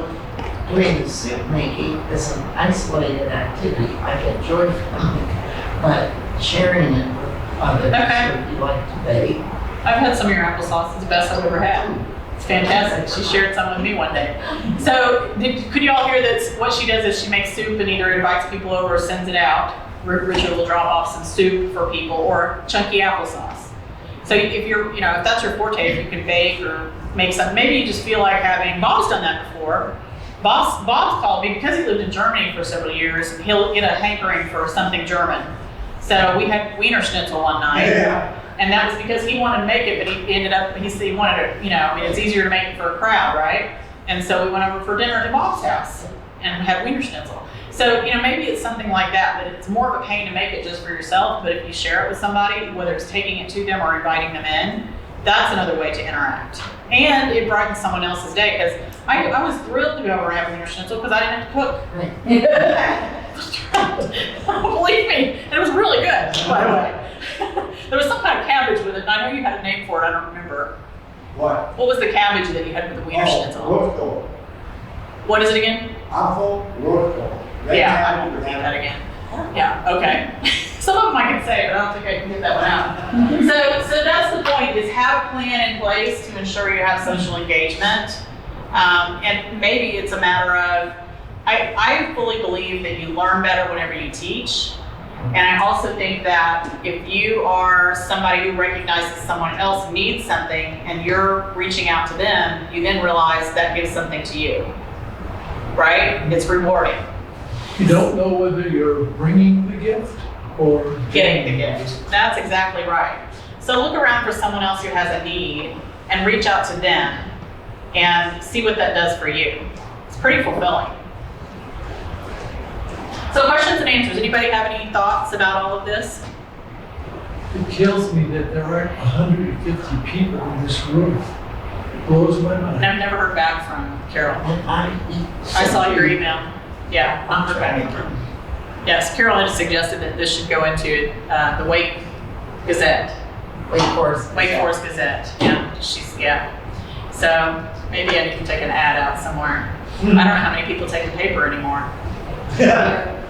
Speaker 6: doing the soup making is an isolated activity. I get joy from it, but sharing it with others
Speaker 1: Okay.
Speaker 6: would be like to bake.
Speaker 1: I've had some of your applesauce. It's the best I've ever had. It's fantastic. She shared some with me one day. So could you all hear that what she does is she makes soup and either invites people over or sends it out. Richard will drop off some soup for people or chunky applesauce. So if you're, if that's your forte, if you can bake or make something, maybe you just feel like having, Bob's done that before. Bob's called me because he lived in Germany for several years. He'll get a hankering for something German. So we had Wiener Schnitzel one night.
Speaker 2: Yeah.
Speaker 1: And that was because he wanted to make it, but he ended up, he said he wanted to, it's easier to make it for a crowd, right? And so we went over for dinner to Bob's house and had Wiener Schnitzel. So, maybe it's something like that, but it's more of a pain to make it just for yourself. But if you share it with somebody, whether it's taking it to them or inviting them in, that's another way to interact. And it brightens someone else's day, because I was thrilled to go over and have Wiener Schnitzel because I didn't have to cook. Believe me, and it was really good, by the way. There was some kind of cabbage with it, and I know you had a name for it, I don't remember.
Speaker 2: What?
Speaker 1: What was the cabbage that you had with the Wiener Schnitzel?
Speaker 2: Rotkohl.
Speaker 1: What is it again?
Speaker 2: Apfel Rotkohl.
Speaker 1: Yeah, I won't repeat that again. Yeah, okay. Some of them I can say, but I don't think I can get that one out. So that's the point, is have a plan in place to ensure you have social engagement. And maybe it's a matter of, I fully believe that you learn better whenever you teach. And I also think that if you are somebody who recognizes someone else needs something and you're reaching out to them, you then realize that gives something to you, right? It's rewarding.
Speaker 5: You don't know whether you're bringing the gift or
Speaker 1: Getting the gift. That's exactly right. So look around for someone else who has a need and reach out to them and see what that does for you. It's pretty fulfilling. So questions and answers. Anybody have any thoughts about all of this?
Speaker 5: It kills me that there aren't 150 people in this room. It blows my
Speaker 1: And
Speaker 5: mind.
Speaker 1: I've never heard back from Carol.
Speaker 6: And
Speaker 1: I saw your email. Yeah, not heard back from her. Yes, Carol had suggested that this should go into the Wake Gazette. Wake Forest Gazette. Yeah. So maybe I need to take an ad out somewhere. I don't know how many people take the paper anymore.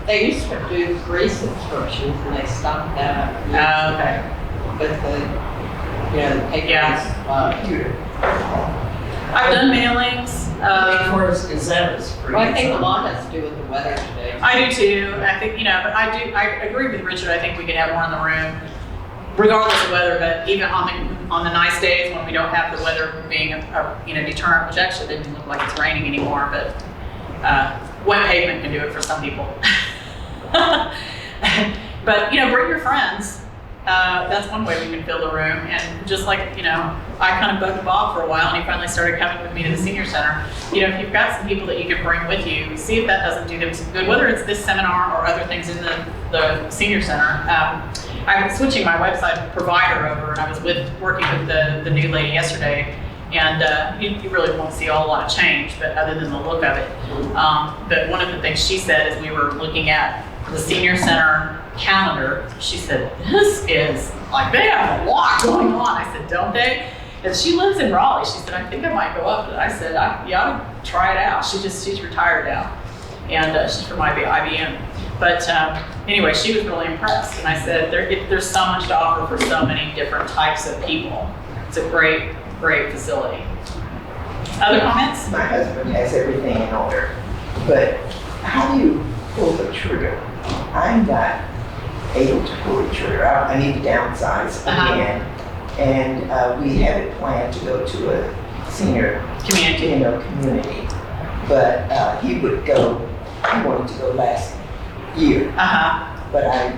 Speaker 7: They used to do free subscriptions and they stopped that.
Speaker 1: Okay.
Speaker 7: With the paper.
Speaker 1: Yeah. I've done mailings.
Speaker 6: Wake Forest Gazette is free.
Speaker 7: Well, I think a lot has to do with the weather today.
Speaker 1: I do too. I think, but I agree with Richard. I think we could have more in the room, regardless of weather, but even on the nice days when we don't have the weather being a deterrent, which actually didn't look like it's raining anymore, but wet pavement can do it for some people. But, bring your friends. That's one way we can fill the room. And just like, I kind of bugged Bob for a while and he finally started coming with me to the senior center. If you've got some people that you can bring with you, see if that doesn't do them some good, whether it's this seminar or other things in the senior center. I'm switching my website provider over and I was working with the new lady yesterday. And you really won't see a whole lot of change, but other than the look of it. But one of the things she said as we were looking at the senior center calendar, she said, this is like, they have a lot going on. I said, don't they? And she lives in Raleigh. She said, I think I might go up. And I said, you ought to try it out. She's retired now. And she's from IBM. But anyway, she was really impressed. And I said, there's so much to offer for so many different types of people. It's a great facility. Other comments?
Speaker 8: My husband has everything in order, but how do you pull the trigger? I'm not able to pull the trigger. I need to downsize again, and we had it planned to go to a senior community, but he wanted to go last year, but I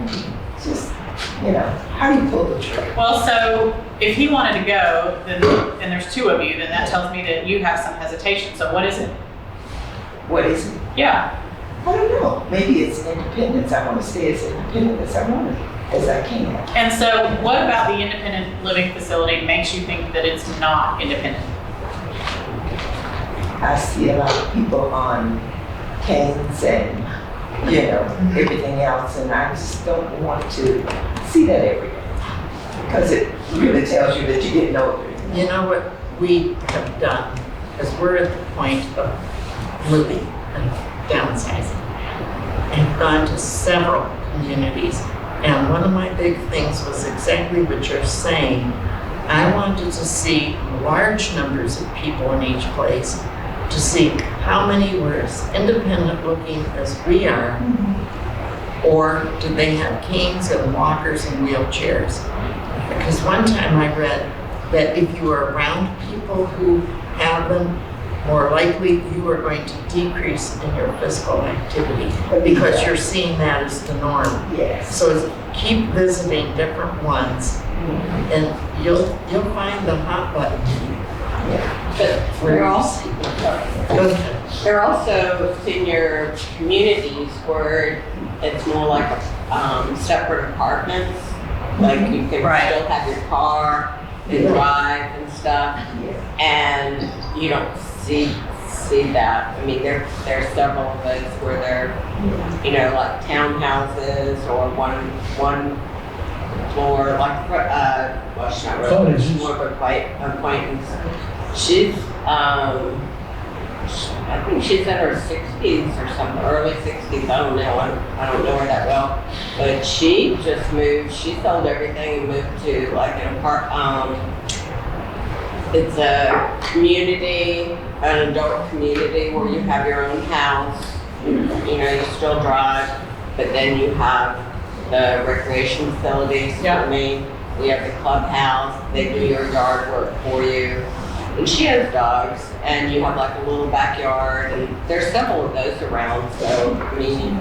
Speaker 8: just, how do you pull the trigger?
Speaker 1: Well, so if he wanted to go, and there's two of you, then that tells me that you have some hesitation. So what is it?
Speaker 8: What is it?
Speaker 1: Yeah.
Speaker 8: I don't know. Maybe it's independence. I want to stay as independent as I can.
Speaker 1: And so what about the independent living facility makes you think that it's not independent?
Speaker 8: I see a lot of people on canes and, everything else, and I just don't want to see that every day. Because it really tells you that you didn't know it.
Speaker 6: You know what we have done, because we're at the point of moving, downsizing. I've gone to several communities, and one of my big things was exactly what you're saying. I wanted to see large numbers of people in each place, to see how many were as independent looking as we are, or did they have canes and walkers and wheelchairs? Because one time I read that if you are around people who have them, more likely you are going to decrease in your physical activity because you're seeing that as the norm.
Speaker 8: Yes.
Speaker 6: So keep visiting different ones, and you'll find the hot button.
Speaker 7: But there are also,
Speaker 6: Go ahead.
Speaker 7: there are also senior communities where it's more like separate apartments. Like you can
Speaker 1: Right.
Speaker 7: still have your car and drive and stuff, and you don't see that. I mean, there are several of those where they're, you know, like townhouses or one floor, like well, she's not really, she's more of a acquaintance. She's I think she's in her 60s or something, early 60s. I don't know. I don't know her that well, but she just moved. She sold everything and moved to like an it's a community, an adult community where you have your own house. You know, you still drive, but then you have the recreation facilities.
Speaker 1: Yeah.
Speaker 7: I mean, we have the clubhouse. They do your yard work for you. And she has dogs, and you have like a little backyard, and there's several of those around. So, I mean,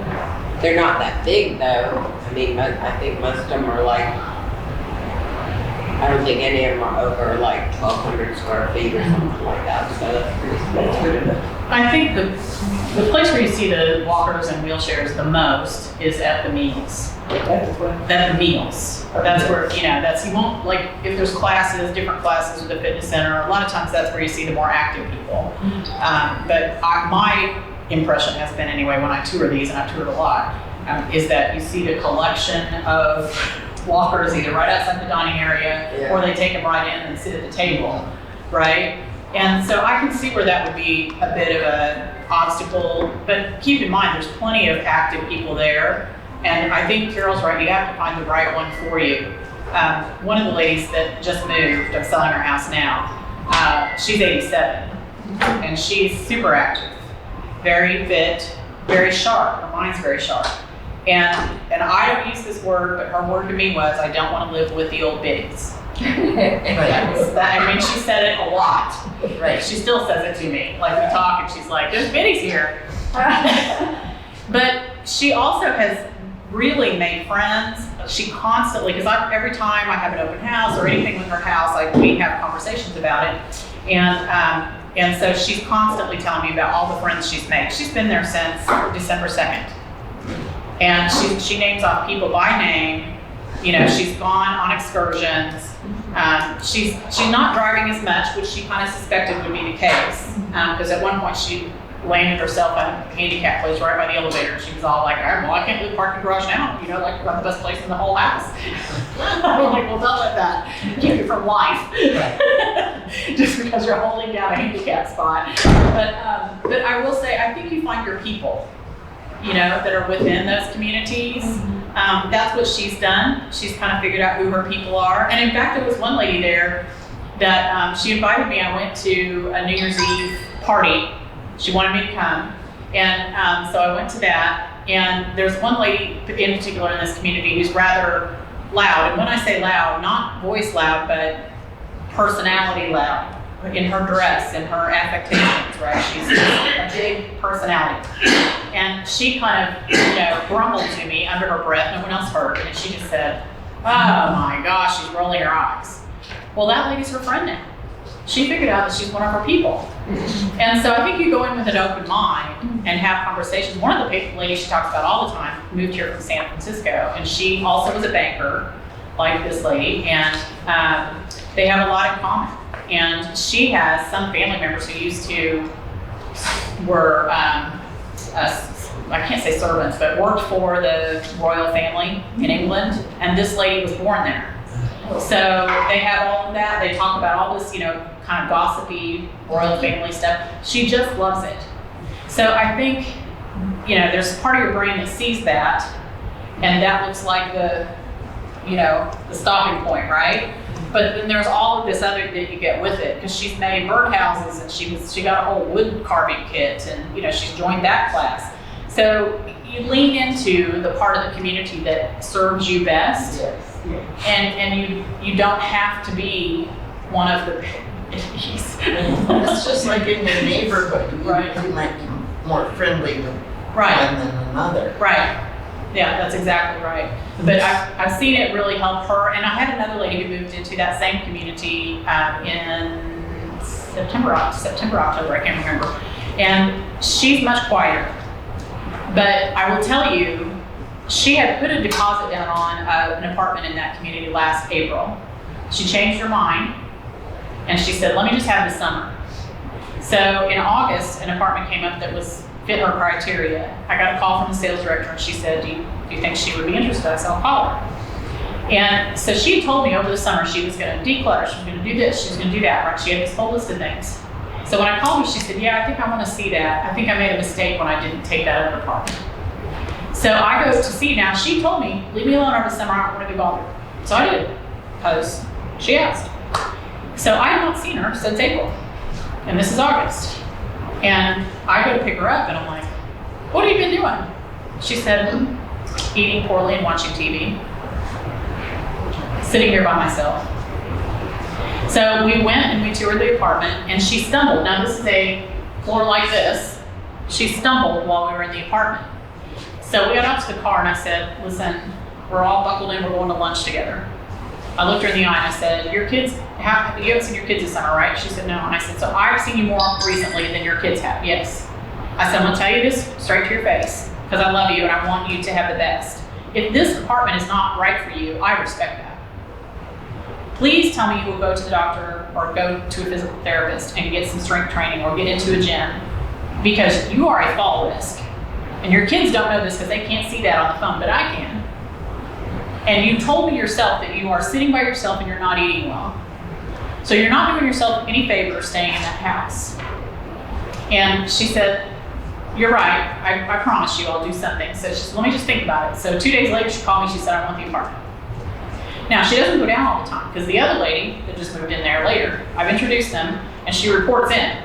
Speaker 7: they're not that big though. I mean, I think most of them are like, I don't think any of them are over like 1,200 square feet or something like that. So that's good enough.
Speaker 1: I think the place where you see the walkers and wheelchairs the most is at the meals. At the meals. That's where, you know, you won't, like, if there's classes, different classes at the fitness center, a lot of times that's where you see the more active people. But my impression has been, anyway, when I tour these, and I've toured a lot, is that you see the collection of walkers either right outside the dining area, or they take them right in and sit at the table, right? And so I can see where that would be a bit of an obstacle, but keep in mind, there's plenty of active people there. And I think Carol's right, you have to find the right one for you. One of the ladies that just moved, I'm selling her house now, she's 87, and she's super active, very fit, very sharp, her mind's very sharp. And I don't use this word, but her word to me was, I don't want to live with the old biddies. I mean, she said it a lot. Right. She still says it to me. Like, we talk and she's like, there's biddies here. But she also has really made friends. She constantly, because every time I have an open house or anything with her house, we have conversations about it. And so she's constantly telling me about all the friends she's made. She's been there since December 2nd. And she names off people by name. You know, she's gone on excursions. She's not driving as much, which she kind of suspected would be the case. Because at one point she landed herself at a handicap place right by the elevator. And she was all like, well, I can't leave the parking garage now. You know, like, we've got the best place in the whole house. I'm like, well, don't let that keep you from life. Just because you're holding down a handicap spot. But I will say, I think you find your people, you know, that are within those communities. That's what she's done. She's kind of figured out who her people are. And in fact, there was one lady there that she invited me. I went to a New Year's Eve party. She wanted me to come. And so I went to that. And there's one lady in particular in this community who's rather loud. And when I say loud, not voice loud, but personality loud. In her dress, in her affectations, right? She's a big personality. And she kind of, you know, grumbled to me under her breath, no one else heard, and she just said, oh my gosh, she's rolling her eyes. Well, that lady's her friend now. She figured out that she's one of her people. And so I think you go in with an open mind and have conversations. One of the ladies she talks about all the time moved here from San Francisco, and she also was a banker, like this lady, and they have a lot in common. And she has some family members who were, I can't say servants, but worked for the royal family in England. And this lady was born there. So they have all of that. They talk about all this, you know, kind of gossipy royal family stuff. She just loves it. So I think, there's part of your brain that sees that, and that looks like the stopping point, right? But then there's all of this other that you get with it, because she's made birdhouses, and she got a whole wood carving kit, and she's joined that class. So you lean into the part of the community that serves you best,
Speaker 8: Yes, yes.
Speaker 1: and you don't have to be one of the
Speaker 6: It's just like in your neighborhood, you might be more friendly with
Speaker 1: right.
Speaker 6: one than another.
Speaker 1: Right. Yeah, that's exactly right. But I've seen it really help her. And I had another lady who moved into that same community in September, October, I can't remember. And she's much quieter. But I will tell you, she had put a deposit down on an apartment in that community last April. She changed her mind, and she said, let me just have the summer. So in August, an apartment came up that fit her criteria. I got a call from the sales director, and she said, do you think she would be interested? I said, I'll call her. And so she told me over the summer she was going to declutter, she was going to do this, she was going to do that, right? She had this whole list of things. So when I called her, she said, yeah, I think I want to see that. I think I made a mistake when I didn't take that other apartment. So I go to see now. She told me, leave me alone over the summer, I don't want to be bothered. So I did, because she asked. So I have not seen her since April, and this is August. And I go to pick her up, and I'm like, what have you been doing? She said, eating poorly and watching TV. Sitting here by myself. So we went and we toured the apartment, and she stumbled. Now this is a floor like this. She stumbled while we were in the apartment. So we got out to the car, and I said, listen, we're all buckled in, we're going to lunch together. I looked her in the eye and I said, you haven't seen your kids this summer, right? She said, no. And I said, so I've seen you more recently than your kids have. Yes. I said, I'm gonna tell you this straight to your face, because I love you and I want you to have the best. If this apartment is not right for you, I respect that. Please tell me you will go to the doctor or go to a physical therapist and get some strength training or get into a gym, because you are a fall risk. And your kids don't know this because they can't see that on the phone, but I can. And you told me yourself that you are sitting by yourself and you're not eating well. So you're not doing yourself any favor staying in that house. And she said, you're right, I promise you I'll do something. So she said, let me just think about it. So 2 days later she called me, she said, I want the apartment. Now she doesn't go down all the time, because the other lady that just moved in there later, I've introduced them and she reports in.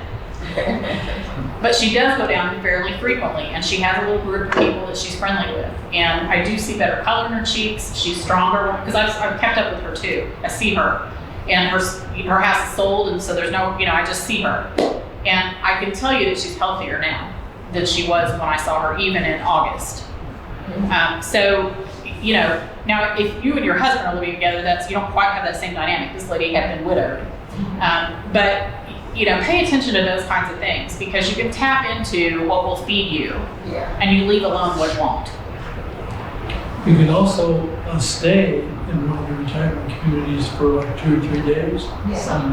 Speaker 1: But she does go down fairly frequently, and she has a little group of people that she's friendly with. And I do see better color in her cheeks. She's stronger, because I've kept up with her too. I see her, and her house is sold, and so there's no, I just see her. And I can tell you that she's healthier now than she was when I saw her, even in August. So, now if you and your husband are living together, you don't quite have that same dynamic. This lady had been widowed. But pay attention to those kinds of things, because you can tap into what will feed you, and you leave alone what won't.
Speaker 5: You can also stay in one of the retirement communities for like 2 or 3 days,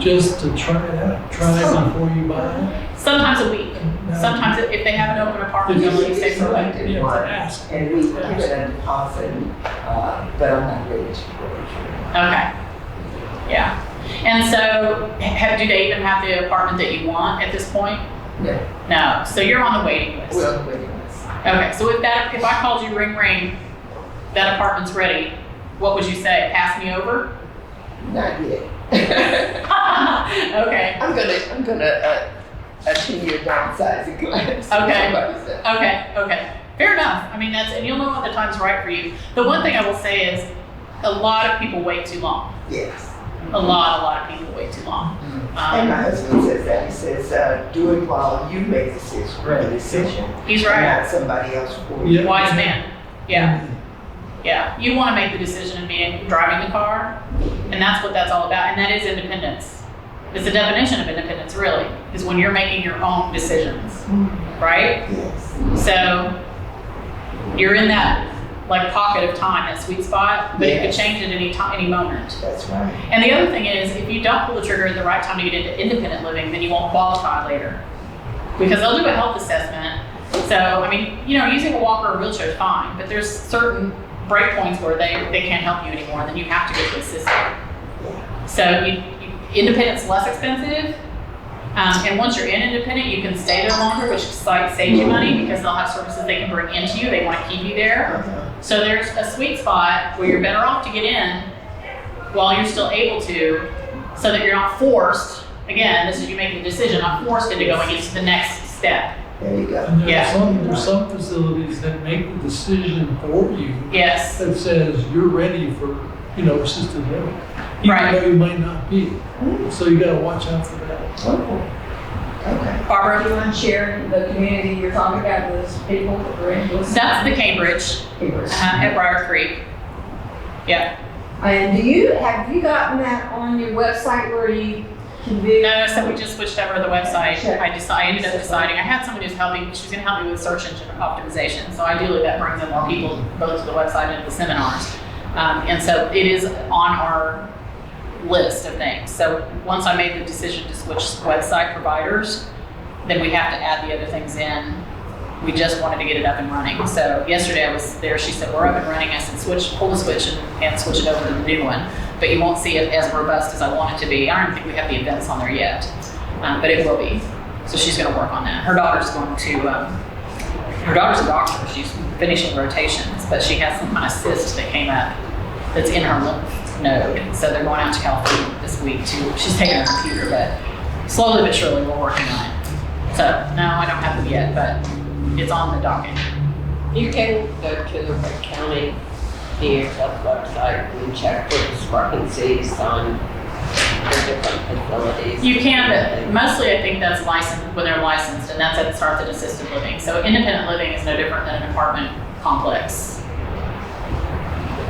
Speaker 5: just to try it out. Try before you buy.
Speaker 1: Sometimes a week. Sometimes if they have an open apartment, they'll let you stay for a week.
Speaker 8: Selected one, and we give it a deposit, but I'm not ready to pull the trigger.
Speaker 1: Okay. Yeah. And so, do they even have the apartment that you want at this point?
Speaker 8: No.
Speaker 1: No. So you're on the waiting list.
Speaker 8: We're on the waiting list.
Speaker 1: Okay. So if I called you, ring, ring, that apartment's ready, what would you say? Pass me over?
Speaker 8: Not yet.
Speaker 1: Okay.
Speaker 8: I'm gonna attend your downsizing class.
Speaker 1: Okay. Okay. Fair enough. I mean, and you'll know when the time's right for you. The one thing I will say is, a lot of people wait too long.
Speaker 8: Yes.
Speaker 1: A lot of people wait too long.
Speaker 8: And my husband says that. He says, do it while you make the decision.
Speaker 1: He's
Speaker 8: and
Speaker 1: right.
Speaker 8: not somebody else for you.
Speaker 5: Yeah.
Speaker 1: Wise man. Yeah. Yeah. You want to make the decision of driving the car, and that's all about. And that is independence. It's the definition of independence, really, is when you're making your own decisions, right?
Speaker 8: Yes.
Speaker 1: So you're in that pocket of time, that sweet spot, but it could change at any moment.
Speaker 8: That's right.
Speaker 1: And the other thing is, if you don't pull the trigger at the right time to get into independent living, then you won't qualify later, because they'll do a health assessment. So, using a walker or wheelchair is fine, but there's certain break points where they can't help you anymore, and then you have to go to the system. So independent's less expensive, And once you're in independent, you can stay there longer, which saves you money because they'll have services they can bring into you. They want to keep you there. So there's a sweet spot where you're better off to get in while you're still able to, so that you're not forced. Again, this is you making a decision, not forced into going into the next step.
Speaker 8: There you go.
Speaker 5: And
Speaker 1: Yeah.
Speaker 5: there's some facilities that make the decision for you.
Speaker 1: Yes.
Speaker 5: That says you're ready for, assisted living. Even
Speaker 1: Right.
Speaker 5: though you might not be. So you gotta watch out for that.
Speaker 8: Okay.
Speaker 1: Barbara,
Speaker 4: You want to share the community you're talking about, those people that are in those
Speaker 1: that's the Cambridge
Speaker 4: papers?
Speaker 1: at Briar Creek. Yeah.
Speaker 4: And have you gotten that on your website where you can do?
Speaker 1: No, so we just switched over to the website.
Speaker 4: Sure.
Speaker 1: I ended up deciding, I had somebody who's helping, she's gonna help me with search engine optimization. So ideally that brings in more people both to the website and to the seminars. And so it is on our list of things. So once I made the decision to switch website providers, then we have to add the other things in. We just wanted to get it up and running. So yesterday I was there, she said, we're up and running. I said, pull the switch and switch it over to the new one. But you won't see it as robust as I want it to be. I don't think we have the events on there yet, but it will be. So she's gonna work on that. Her daughter's a doctor. She's finishing rotations, but she has some kind of cyst that came up that's in her lymph node. So they're going out to California this week too. She's taking her computer, but slowly but surely we're working on it. So no, I don't have them yet, but it's on the docket.
Speaker 7: You can go to the Wake County DHS website and check for discrepancies on the different facilities.
Speaker 1: You can, but mostly I think that's licensed when they're licensed, and that's at starts at assisted living. So independent living is no different than an apartment complex.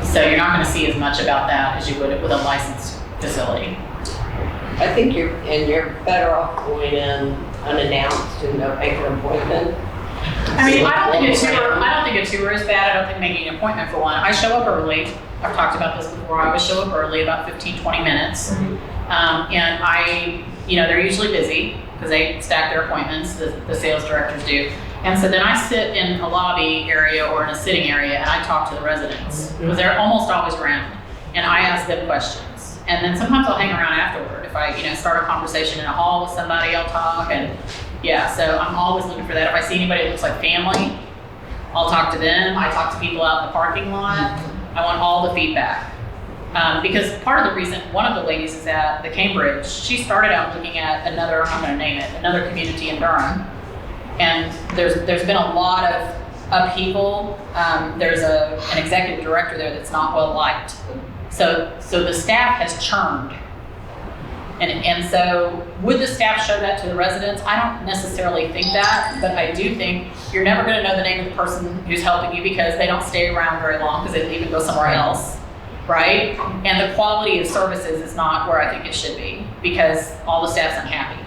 Speaker 1: So you're not going to see as much about that as you would with a licensed facility.
Speaker 7: I think you're better off going in unannounced and make an appointment.
Speaker 1: I mean, I don't think a tour is bad. I don't think making an appointment for one. I show up early. I've talked about this before. I always show up early, about 15, 20 minutes. And they're usually busy because they stack their appointments, the sales directors do. And so then I sit in a lobby area or in a sitting area and I talk to the residents because they're almost always around. And I ask them questions. And then sometimes I'll hang around afterward. If I, start a conversation in a hall with somebody, I'll talk. And yeah, so I'm always looking for that. If I see anybody that looks like family, I'll talk to them. I talk to people out in the parking lot. I want all the feedback. Because part of the reason, one of the ladies is at the Cambridge, she started out looking at another, I'm going to name it, another community in Durham. And there's been a lot of upheaval. There's an executive director there that's not well liked. So the staff has churned. And so would the staff show that to the residents? I don't necessarily think that, but I do think you're never going to know the name of the person who's helping you because they don't stay around very long because they leave and go somewhere else, right? And the quality of services is not where I think it should be because all the staff's unhappy.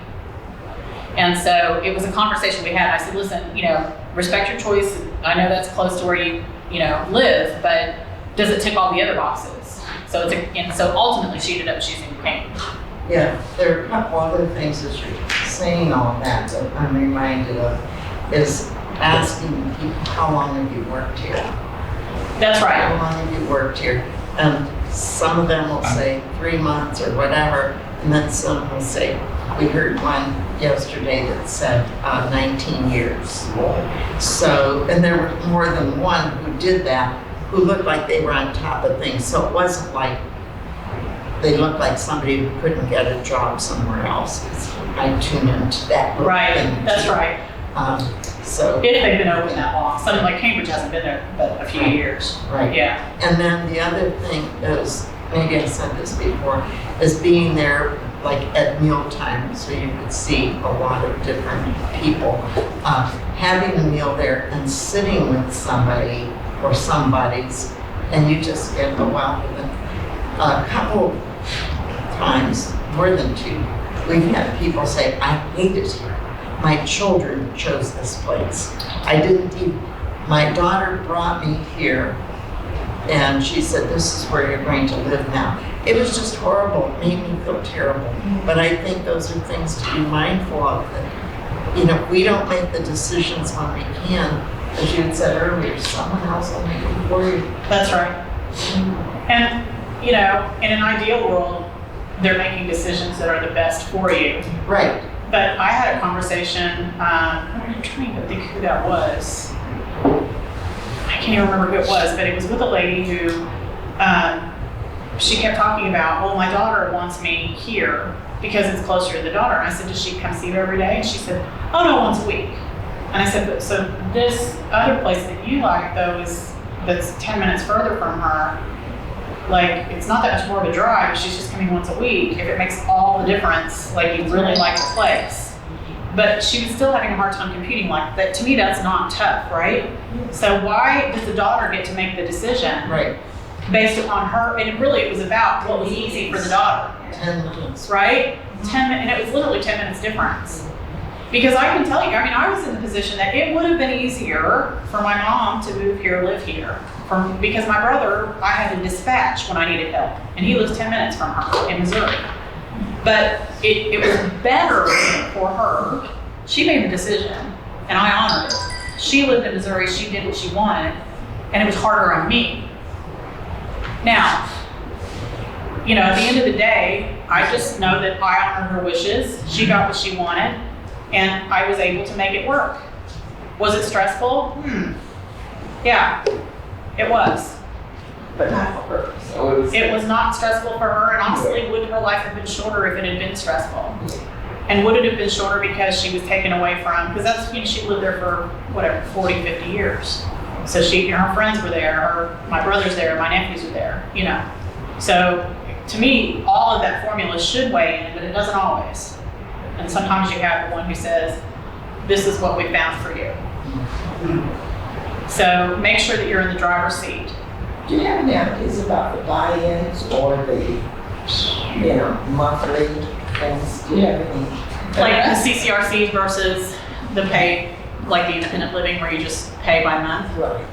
Speaker 1: And so it was a conversation we had. I said, listen, respect your choice. I know that's close to where you live, but does it tick all the other boxes? So so ultimately she ended up choosing Cambridge.
Speaker 6: Yeah, there are a couple other things as you're saying all that I'm reminded of is asking people, how long have you worked here?
Speaker 1: That's
Speaker 6: How
Speaker 1: right.
Speaker 6: long have you worked here? And some of them will say 3 months or whatever, and then some will say, we heard one yesterday that said 19 years. So, and there were more than one who did that, who looked like they were on top of things. So it wasn't like they looked like somebody who couldn't get a job somewhere else. I tune into that.
Speaker 1: Right, that's right.
Speaker 6: So.
Speaker 1: If they've been open that long. Something like Cambridge hasn't been there but a few years.
Speaker 6: Right.
Speaker 1: Yeah.
Speaker 6: And then the other thing is, maybe I said this before, is being there like at mealtime so you could see a lot of different people. Having a meal there and sitting with somebody or somebody's, and you just get a wealth of it. A couple times, more than 2, we've had people say, I hate it here. My children chose this place. My daughter brought me here and she said, this is where you're going to live now. It was just horrible. It made me feel terrible. But I think those are things to be mindful of. That, we don't make the decisions when we can. As you had said earlier, someone else will make it for you.
Speaker 1: That's right. And, in an ideal world, they're making decisions that are the best for you.
Speaker 6: Right.
Speaker 1: but I had a conversation, I'm trying to think who that was. I can't even remember who it was, but it was with a lady who, she kept talking about, well, my daughter wants me here because it's closer to the daughter. And I said, does she come see you every day? And she said, oh no, once a week. And I said, but so this other place that you like though that's 10 minutes further from her, like, it's not that much more of a drive, she's just coming once a week. If it makes all the difference, like, you really like the place. But she was still having a hard time computing like that. To me, that's not tough, right? So why does the daughter get to make the decision?
Speaker 6: Right.
Speaker 1: Based upon her, and it was about what was easy for the daughter.
Speaker 6: 10 minutes.
Speaker 1: Right? 10 minutes, and it was literally 10 minutes difference. Because I can tell you, I mean, I was in the position that it would have been easier for my mom to move here, live here. Because my brother, I had to dispatch when I needed help. And he lives 10 minutes from her in Missouri. But it was better for her. She made the decision, and I honored it. She lived in Missouri, she did what she wanted, and it was harder on me. Now, you know, at the end of the day, I just know that I honored her wishes. She got what she wanted, and I was able to make it work. Was it stressful? Yeah, it was.
Speaker 8: But not for her. So
Speaker 1: It was not stressful for her, and honestly, would her life have been shorter if it had been stressful? And would it have been shorter because she was taken away from, because that's, you know, she lived there for, whatever, 40, 50 years. So her friends were there, my brother's there, my nephews are there, you know. So to me, all of that formula should weigh in, but it doesn't always. And sometimes you have the one who says, this is what we found for you. So make sure that you're in the driver's seat.
Speaker 8: do you have any ideas about the buy-ins or the, monthly things? Do you have any?
Speaker 1: Like the CCRCs versus the pay, like the independent living where you just pay by month.
Speaker 8: Right.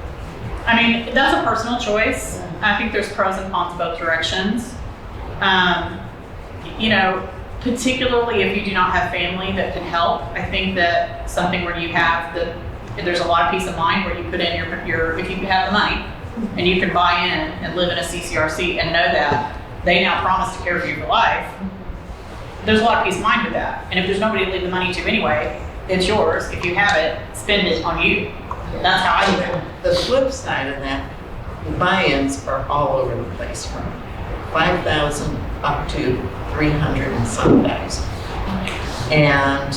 Speaker 1: I mean, that's a personal choice. I think there's pros and cons both directions. Particularly if you do not have family that can help, I think that something where you have there's a lot of peace of mind where you put in your if you have the money and you can buy in and live in a CCRC and know that they now promise to care for you for life. There's a lot of peace of mind with that. And if there's nobody to leave the money to anyway, it's yours. If you have it, spend it on you. That's how I look at it.
Speaker 6: The flip side of that, the buy-ins are all over the place from 5,000 up to 300 and some thousand. And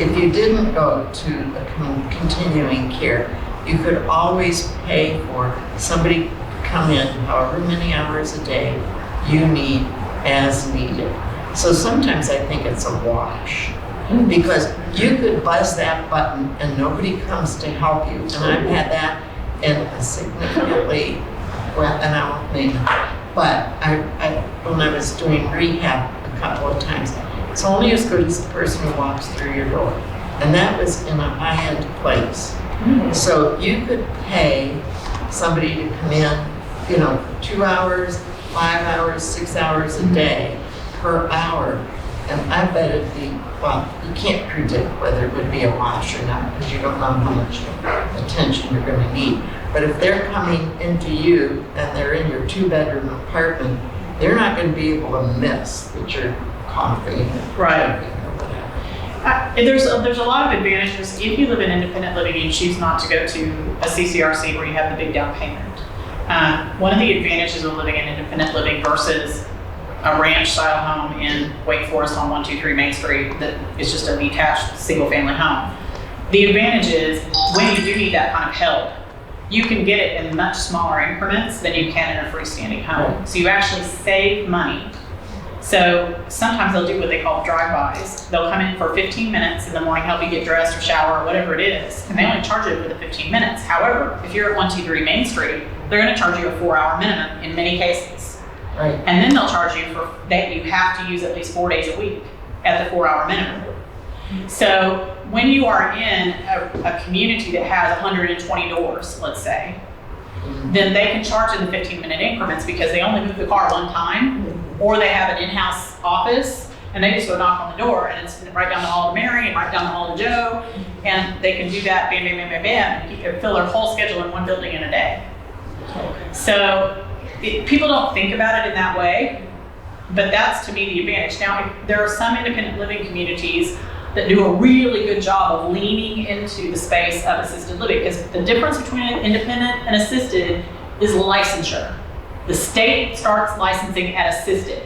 Speaker 6: if you didn't go to a continuing care, you could always pay for somebody to come in however many hours a day you need as needed. So sometimes I think it's a wash. Because you could buzz that button and nobody comes to help you. And I've had that in a significantly, and I won't name it, but when I was doing rehab a couple of times, it's only as good as the person who walks through your door. And that was in a high-end place. So you could pay somebody to come in, 2 hours, 5 hours, 6 hours a day per hour. And I bet it'd be, you can't predict whether it would be a wash or not because you don't know how much attention you're going to need. But if they're coming into you and they're in your 2-bedroom apartment, they're not going to be able to miss that you're coughing.
Speaker 1: Right. There's a lot of advantages. If you live in independent living and choose not to go to a CCRC where you have the big down payment. One of the advantages of living in independent living versus a ranch style home in Wake Forest on 123 Main Street that is just a detached single family home. The advantage is when you do need that kind of help, you can get it in much smaller increments than you can in a freestanding home. So you actually save money. So sometimes they'll do what they call drive-bys. They'll come in for 15 minutes in the morning, help you get dressed or shower or whatever it is, and they only charge you for the 15 minutes. However, if you're at 123 Main Street, they're going to charge you a 4-hour minimum in many cases.
Speaker 6: Right.
Speaker 1: And then they'll charge you for that you have to use at least 4 days a week at the 4-hour minimum. So when you are in a community that has 120 doors, let's say, then they can charge in the 15-minute increments because they only move the car one time, or they have an in-house office and they just go knock on the door and it's right down the hall to Mary and right down the hall to Joe, and they can do that bam, bam, bam, bam, bam, and fill their whole schedule in one building in a day. So people don't think about it in that way, but that's to me the advantage. Now, there are some independent living communities that do a really good job of leaning into the space of assisted living, because the difference between an independent and assisted is licensure. The state starts licensing at assisted.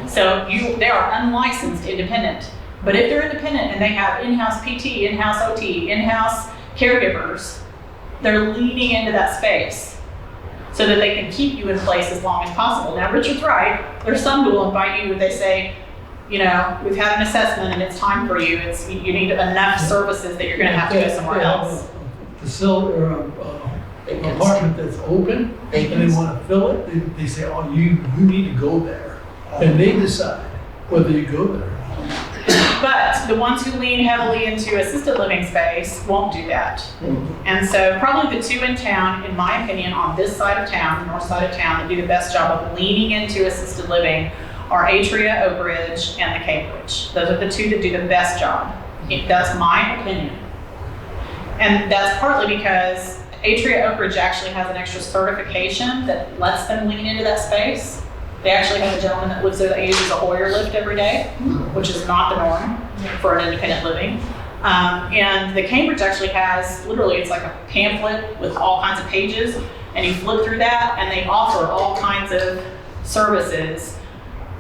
Speaker 1: So they are unlicensed independent. But if they're independent and they have in-house PT, in-house OT, in-house caregivers, they're leaning into that space so that they can keep you in place as long as possible. Now, Richard's right. There's some who will invite you if they say, we've had an assessment and it's time for you. You need enough services that you're going to have to go somewhere else.
Speaker 5: Facility or an apartment that's open and they want to fill it, they say, oh, you need to go there. And they decide whether you go there.
Speaker 1: But the ones who lean heavily into assisted living space won't do that. And so probably the two in town, in my opinion, on this side of town, the north side of town, that do the best job of leaning into assisted living are Atria, Oak Ridge, and the Cambridge. Those are the two that do the best job. That's my opinion. And that's partly because Atria Oak Ridge actually has an extra certification that lets them lean into that space. They actually have a gentleman that lives there that uses a Hoyer lift every day, which is not the norm for an independent living. And the Cambridge actually has, literally, it's like a pamphlet with all kinds of pages, and you flip through that, and they offer all kinds of services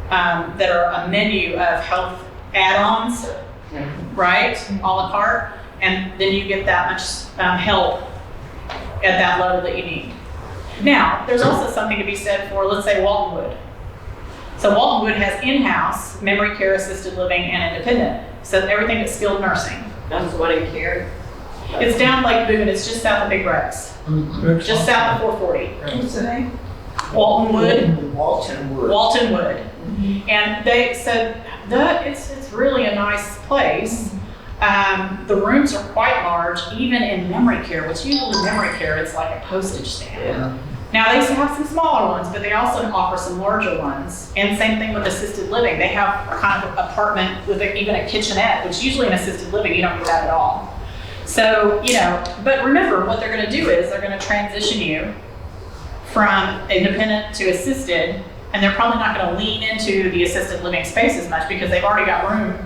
Speaker 1: that are a menu of health add-ons, right, a la carte, and then you get that much help at that level that you need. Now, there's also something to be said for, let's say, Waltonwood. So Waltonwood has in-house memory care, assisted living, and independent. So everything is skilled nursing.
Speaker 7: That's the one in Cary.
Speaker 1: It's down Lake Boone. It's just south of Big Rex. Just south of 440.
Speaker 8: What's the name?
Speaker 1: Waltonwood.
Speaker 8: Waltonwood.
Speaker 1: And they said that it's really a nice place. The rooms are quite large, even in memory care, which usually memory care is like a postage stamp.
Speaker 8: Yeah.
Speaker 1: Now they have some smaller ones, but they also offer some larger ones. And same thing with assisted living. They have a kind of apartment with even a kitchenette, which usually in assisted living, you don't get that at all. So, but remember what they're gonna do is they're gonna transition you from independent to assisted, and they're probably not gonna lean into the assisted living space as much because they've already got room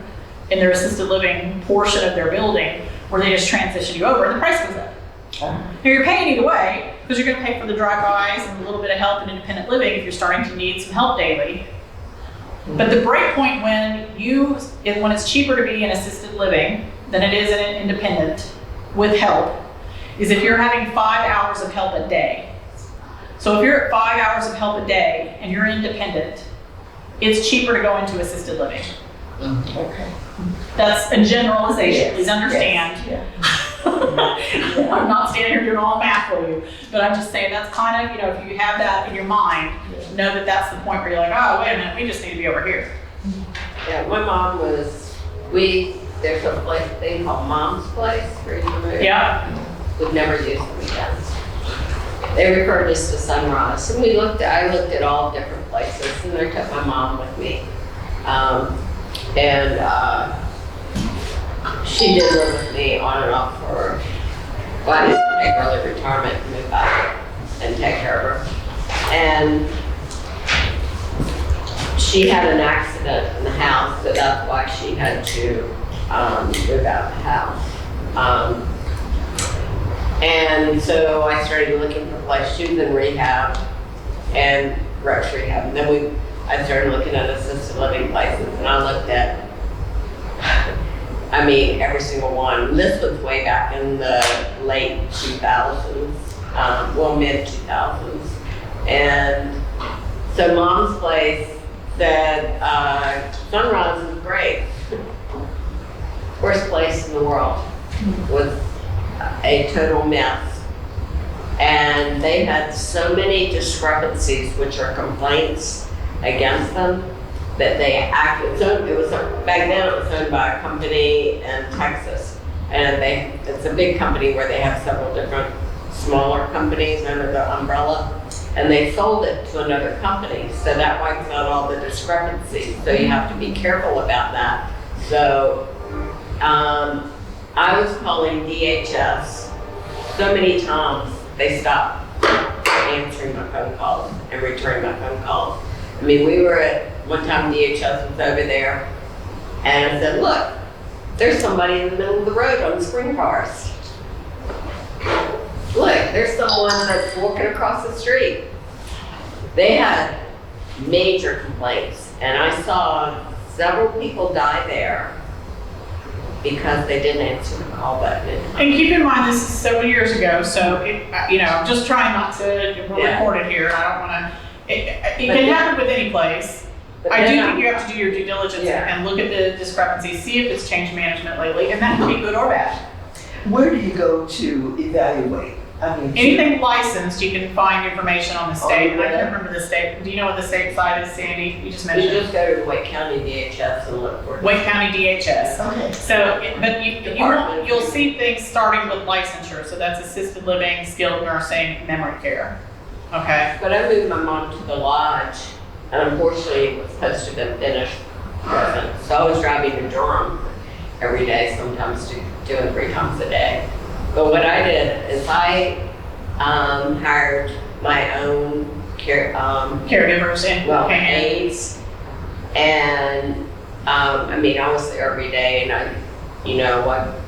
Speaker 1: in their assisted living portion of their building where they just transition you over and the price goes up. Now you're paying either way because you're going to pay for the drive-bys and a little bit of help in independent living if you're starting to need some help daily. But the break point when it's cheaper to be in assisted living than it is in an independent with help is if you're having 5 hours of help a day. So if you're at 5 hours of help a day and you're independent, it's cheaper to go into assisted living.
Speaker 8: Okay.
Speaker 1: That's a generalization,
Speaker 8: Yes,
Speaker 1: please understand.
Speaker 8: yes,
Speaker 1: I'm not standing here doing all the math for you, but I'm just saying that's kind of, if you have that in your mind, know that that's the point where you're like, oh, wait a minute, we just need to be over here.
Speaker 7: Yeah, my mom there's a place they call Mom's Place where you move.
Speaker 1: Yeah.
Speaker 7: Would never use the weekends. They referred us to Sunrise, and I looked at all different places, and I took my mom with me. She did live with me on and off I didn't take early retirement and move back and take care of her. And she had an accident in the house, so that's why she had to move out of the house. And so I started looking for places. She was in rehab and Rex rehab. And then I started looking at assisted living places, and I looked at, every single one. This was way back in the late 2000s, mid 2000s. And so Mom's Place said, Sunrise is great. Worst place in the world. Was a total mess. And they had so many discrepancies, which are complaints against them, that they acted. So it was back then it was owned by a company in Texas, and it's a big company where they have several different smaller companies under the umbrella, and they sold it to another company. So that wipes out all the discrepancies. So you have to be careful about that. So I was calling DHS so many times they stopped answering my phone calls and returning my phone calls. We were at one time DHS was over there, and I said, look, there's somebody in the middle of the road on Spring Forest. Look, there's someone that's walking across the street. They had major complaints, and I saw several people die there because they didn't answer the call button.
Speaker 1: And keep in mind, this is several years ago, so I'm just trying not to record it here. I don't want to. It can happen with any place. I do think you have to do your due diligence and look at the discrepancies, see if it's changed management lately, and that can be good or bad.
Speaker 8: Where do you go to evaluate? I mean,
Speaker 1: Anything licensed, you can find information on the state.
Speaker 8: Oh,
Speaker 1: And I
Speaker 8: yeah.
Speaker 1: can't remember the state. Do you know what the state site is, Sandy? You just
Speaker 7: You
Speaker 1: mentioned
Speaker 7: just go to the Wake County DHS and look for it.
Speaker 1: Wake County DHS.
Speaker 8: okay.
Speaker 1: So, but
Speaker 7: Department.
Speaker 1: you'll see things starting with licensure. So that's assisted living, skilled nursing, memory care. Okay.
Speaker 7: But I moved my mom to the lodge, and unfortunately it was supposed to have been finished. Wasn't. So I was driving to Durham every day, sometimes doing 3 times a day. But what I did is I hired my own
Speaker 1: Caregivers and
Speaker 7: aides, and I was there every day, and I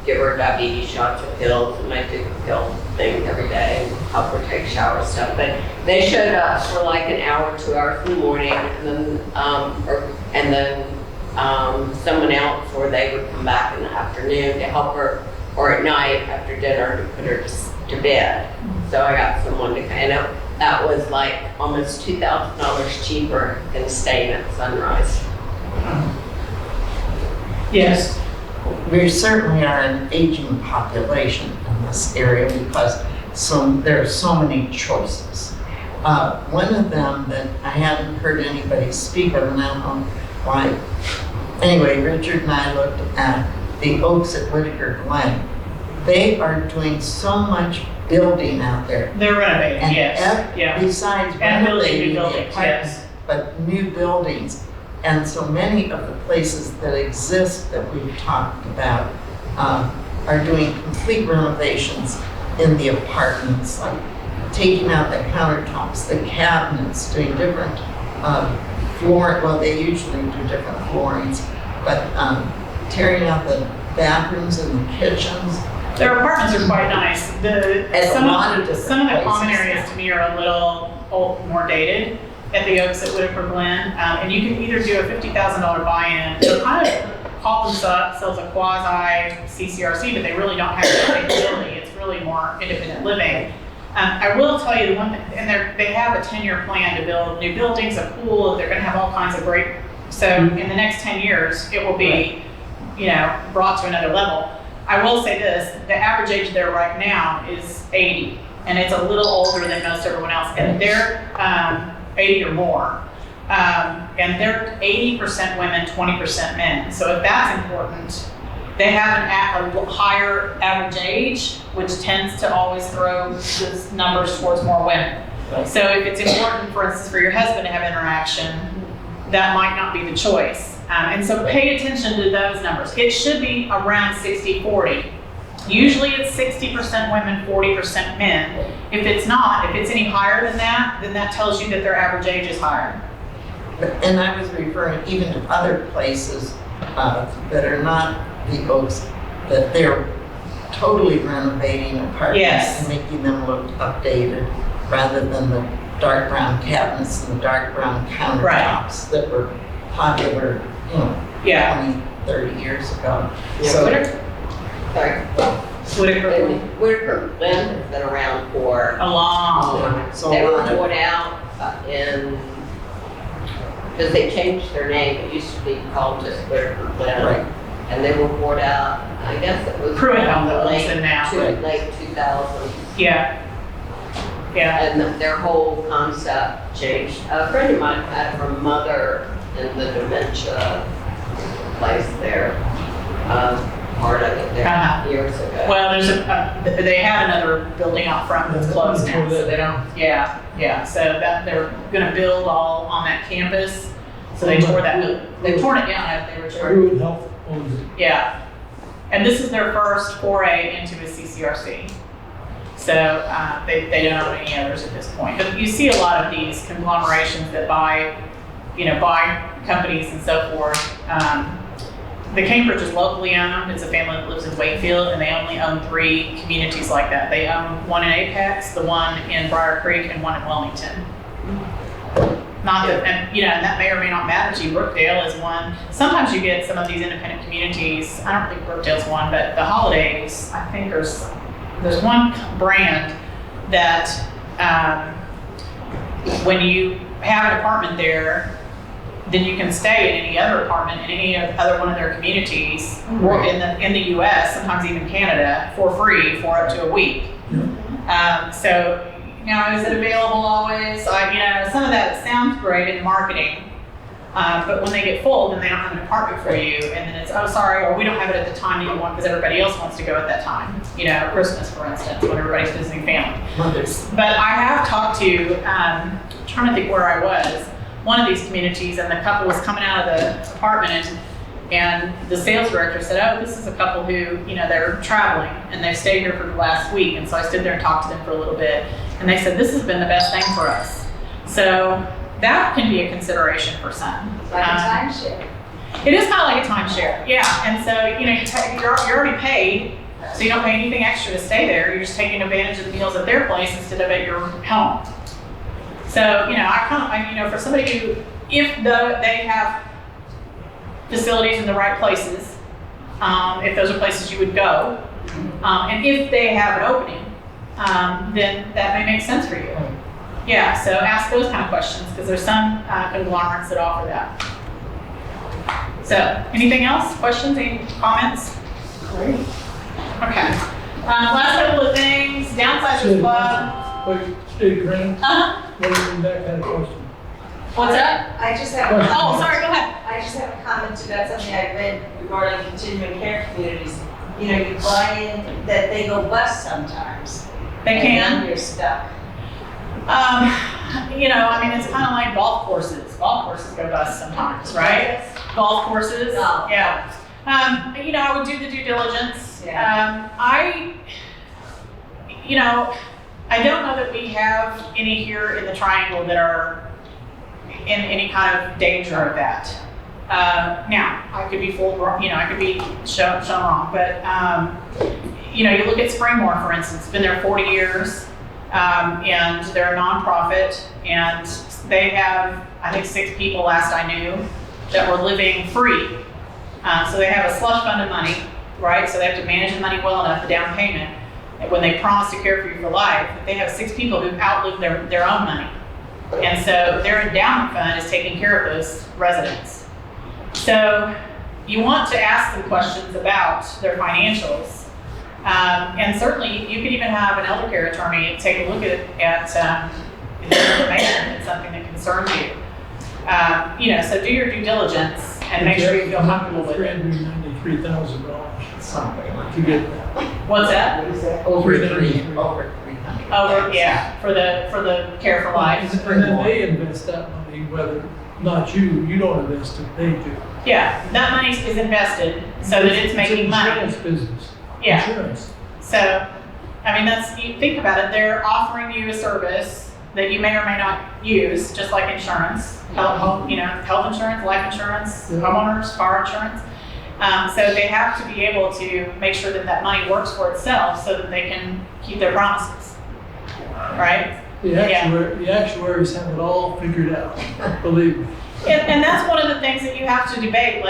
Speaker 7: give her diabetes shots and pills, and I do the pill thing every day and help her take shower stuff. But they showed up for like an hour, 2 hours in the morning, and then someone else, or they would come back in the afternoon to help her, or at night after dinner to put her to bed. So I got someone to kind of, that was like almost $2,000 cheaper than staying at Sunrise.
Speaker 1: Yes.
Speaker 6: We certainly are an aging population in this area because there are so many choices. One of them that I haven't heard anybody speak of, and I don't know why. Anyway, Richard and I looked at the Oaks at Whitaker Glen. They are doing so much building out there.
Speaker 1: They're renovating,
Speaker 6: And
Speaker 1: yes.
Speaker 6: Besides
Speaker 1: And building
Speaker 6: renovating
Speaker 1: new
Speaker 6: the
Speaker 1: buildings,
Speaker 6: apartments,
Speaker 1: yes.
Speaker 6: but new buildings. And so many of the places that exist that we've talked about are doing complete renovations in the apartments, like taking out the countertops, the cabinets, doing different they usually do different floorings, but tearing out the bathrooms and the kitchens.
Speaker 1: Their apartments are quite nice.
Speaker 6: Some of
Speaker 1: the common
Speaker 6: places.
Speaker 1: areas to me are a little more dated at the Oaks at Whitaker Glen. And you can either do a $50,000 buy-in, or kind of call themselves a quasi CCRC, but they really don't have that capability. It's really more independent living. I will tell you the one thing, and they have a 10-year plan to build new buildings, a pool. They're going to have all kinds of great. So in the next 10 years, it will be, brought to another level. I will say this: the average age there right now is 80, and it's a little older than most everyone else. And they're 80 or more, and they're 80% women, 20% men. So if that's important. They have a higher average age, which tends to always throw the numbers towards more women. So if it's important, for instance, for your husband to have interaction, that might not be the choice. And so pay attention to those numbers. It should be around 60-40. Usually it's 60% women, 40% men. If it's not, if it's any higher than that, then that tells you that their average age is higher.
Speaker 6: And I was referring even to other places that are not the Oaks, that they're totally renovating apartments
Speaker 1: Yes.
Speaker 6: and making them look updated rather than the dark brown cabinets and the dark brown countertops that were popular, 20, 30 years ago.
Speaker 7: Whitaker Glen has been around for
Speaker 1: A long time.
Speaker 6: So
Speaker 7: they
Speaker 6: a
Speaker 7: were
Speaker 6: lot of-
Speaker 7: bought out because they changed their name. It used to be called just Whitaker Glen.
Speaker 6: Right.
Speaker 7: And they were bought out, I guess it was
Speaker 1: Pruitt
Speaker 7: around the
Speaker 1: owns them now.
Speaker 7: late 2000s.
Speaker 1: Yeah.
Speaker 7: And their whole concept changed. A friend of mine had her mother in the dementia place there, part of it there
Speaker 1: Uh-huh.
Speaker 7: years ago.
Speaker 1: Well, they have another building out front that's closed now, so they don't, so that they're gonna build all on that campus. So they tore they torn it down after they were charged.
Speaker 5: Pruitt Health owns it.
Speaker 1: Yeah. And this is their first foray into a CCRC. So they don't own any others at this point. But you see a lot of these conglomerations that buy by companies and so forth. The Cambridge is locally owned. It's a family that lives in Wakefield, and they only own 3 communities like that. They own one in Apex, the one in Briar Creek, and one in Wilmington. Not that, and that may or may not matter to you. Brookdale is one. Sometimes you get some of these independent communities. I don't think Brookdale's one, but the Holidays, I think there's one brand that when you have an apartment there, then you can stay in any other apartment in any other one of their communities, or in the U.S., sometimes even Canada, for free for up to a week. So, is it available always? Some of that sounds great in marketing, but when they get full, then they don't have an apartment for you, and then it's, oh, sorry, or we don't have it at the time that you want because everybody else wants to go at that time. Christmas, for instance, when everybody's visiting family. But I have talked to, trying to think where I was, one of these communities, and the couple was coming out of the apartment, and the sales director said, oh, this is a couple who, they're traveling, and they've stayed here for the last week. And so I stood there and talked to them for a little bit, and they said, this has been the best thing for us. So that can be a consideration for some.
Speaker 4: Like a timeshare.
Speaker 1: It is kind of like a timeshare, yeah. And so, you're already paid, so you don't pay anything extra to stay there. You're just taking advantage of the meals at their place instead of at your home. So, for somebody who, if they have facilities in the right places, if those are places you would go, and if they have an opening, then that may make sense for you. Yeah, so ask those kind of questions, because there's some conglomerates that offer that. So, anything else? Questions? Any comments?
Speaker 8: Great.
Speaker 1: Okay. Last couple of things. Downsize the club.
Speaker 5: Wait, hey, Grant,
Speaker 1: Uh-huh.
Speaker 5: Beck had a question.
Speaker 1: What's that?
Speaker 4: I just have a
Speaker 5: Question.
Speaker 1: Oh, sorry, go ahead.
Speaker 4: I just have a comment to that, something I read regarding continuing care communities. You buy in that they go bust sometimes.
Speaker 1: They
Speaker 4: and
Speaker 1: can.
Speaker 4: then you're stuck.
Speaker 1: It's kind of like golf courses. Golf courses go bust sometimes, right? Golf courses,
Speaker 4: Oh.
Speaker 1: yeah. I would do the due diligence.
Speaker 4: Yeah.
Speaker 1: I don't know that we have any here in the Triangle that are in any kind of danger of that. Now, I could be I could be shown wrong, but you look at Springmore, for instance. It's been there 40 years, and they're a nonprofit, and they have, I think, 6 people last I knew that were living free. So they have a slush fund of money, right? So they have to manage the money well enough, the down payment, and when they promise to care for you for life, they have 6 people who've outlived their own money. And so their endowment fund is taking care of those residents. So you want to ask them questions about their financials. And certainly you could even have an elder care attorney take a look at their information if it's something that concerns you. So do your due diligence and make sure you feel comfortable with it.
Speaker 5: $393,000
Speaker 6: Something like
Speaker 5: to get that.
Speaker 1: What's that?
Speaker 8: What is that?
Speaker 6: over
Speaker 5: 300.
Speaker 6: over 300.
Speaker 1: For the care for life.
Speaker 5: And then they invest that money, whether, not you don't invest it, they do.
Speaker 1: Yeah, that money is invested so that it's making money.
Speaker 5: Insurance business.
Speaker 1: Yeah.
Speaker 5: Insurance.
Speaker 1: So, you think about it, they're offering you a service that you may or may not use, just like insurance, health insurance, life insurance,
Speaker 5: Yeah.
Speaker 1: homeowners, car insurance. So they have to be able to make sure that that money works for itself so that they can keep their promises, right?
Speaker 5: The actuaries have it all figured out, believe me.
Speaker 1: And that's one of the things that you have to debate,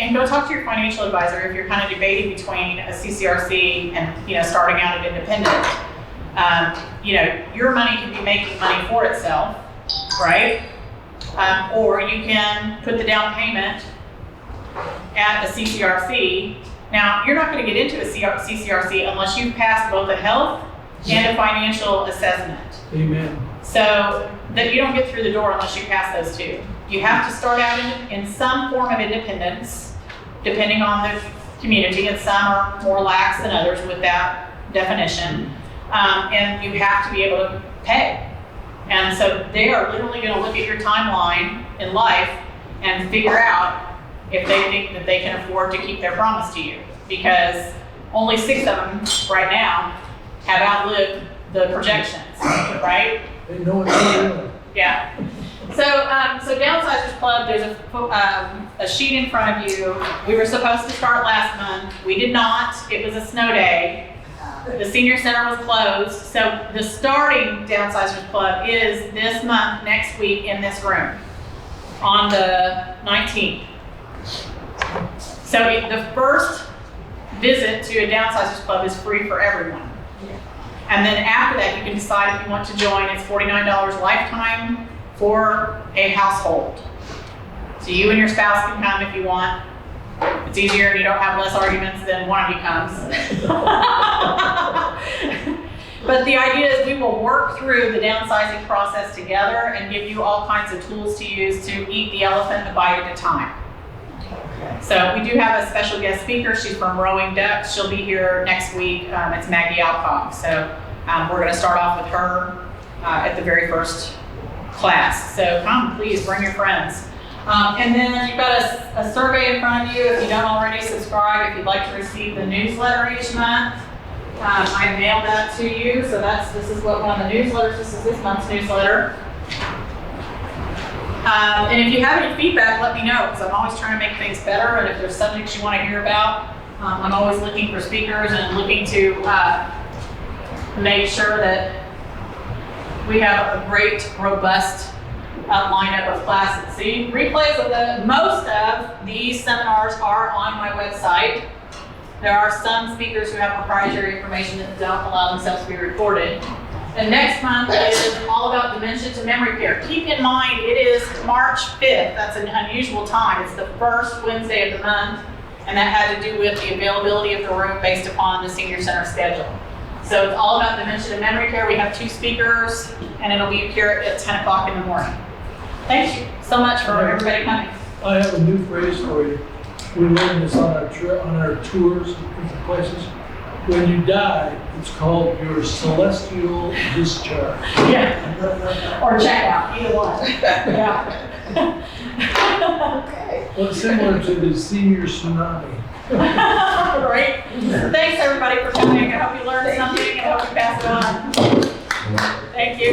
Speaker 1: and go talk to your financial advisor if you're kind of debating between a CCRC and, starting out an independent. Your money can be making money for itself, right? Or you can put the down payment at a CCRC. Now, you're not going to get into a CCRC unless you've passed both a health and a financial assessment.
Speaker 5: Amen.
Speaker 1: So that you don't get through the door unless you pass those 2. You have to start out in some form of independence, depending on the community, and some are more lax than others with that definition. And you have to be able to pay. And so they are literally going to look at your timeline in life and figure out if they think that they can afford to keep their promise to you. Because only 6 of them right now have outlived the projections, right?
Speaker 5: They know what they're doing.
Speaker 1: Yeah. So so Downsizers Club, there's a sheet in front of you. We were supposed to start last month. We did not. It was a snow day. The senior center was closed. So the starting Downsizers Club is this month, next week in this room on the 19th. So the first visit to a Downsizers Club is free for everyone. And then after that, you can decide if you want to join. It's $49 lifetime for a household. So you and your spouse can come if you want. It's easier and you don't have less arguments than one of you comes. But the idea is we will work through the downsizing process together and give you all kinds of tools to use to eat the elephant a bite at a time. So we do have a special guest speaker. She's from Rowing Ducks. She'll be here next week. It's Maggie Alcock. So we're going to start off with her at the very first class. So come, please bring your friends. And then you've got a survey in front of you. If you don't already subscribe, if you'd like to receive the newsletter each month, I mailed that to you. So this is what one of the newsletters. This is this month's newsletter. And if you have any feedback, let me know, because I'm always trying to make things better. And if there's subjects you want to hear about, I'm always looking for speakers and looking to make sure that we have a great, robust lineup of classes. See, replays of most of these seminars are on my website. There are some speakers who have proprietary information that don't allow themselves to be recorded. And next month is all about dementia to memory care. Keep in mind, it is March 5th. That's an unusual time. It's the first Wednesday of the month, and that had to do with the availability of the room based upon the senior center schedule. So it's all about dementia to memory care. We have 2 speakers, and it'll be here at 10 o'clock in the morning. Thank you so much for everybody coming.
Speaker 5: I have a new phrase for you. We learned this on our tours of places. When you die, it's called your celestial discharge.
Speaker 1: Yeah. Or check out, either one. Yeah.
Speaker 8: Okay.
Speaker 5: Well, similar to the senior tsunami.
Speaker 1: Right. Thanks everybody for coming. I hope you learned something and I hope you pass it on. Thank you.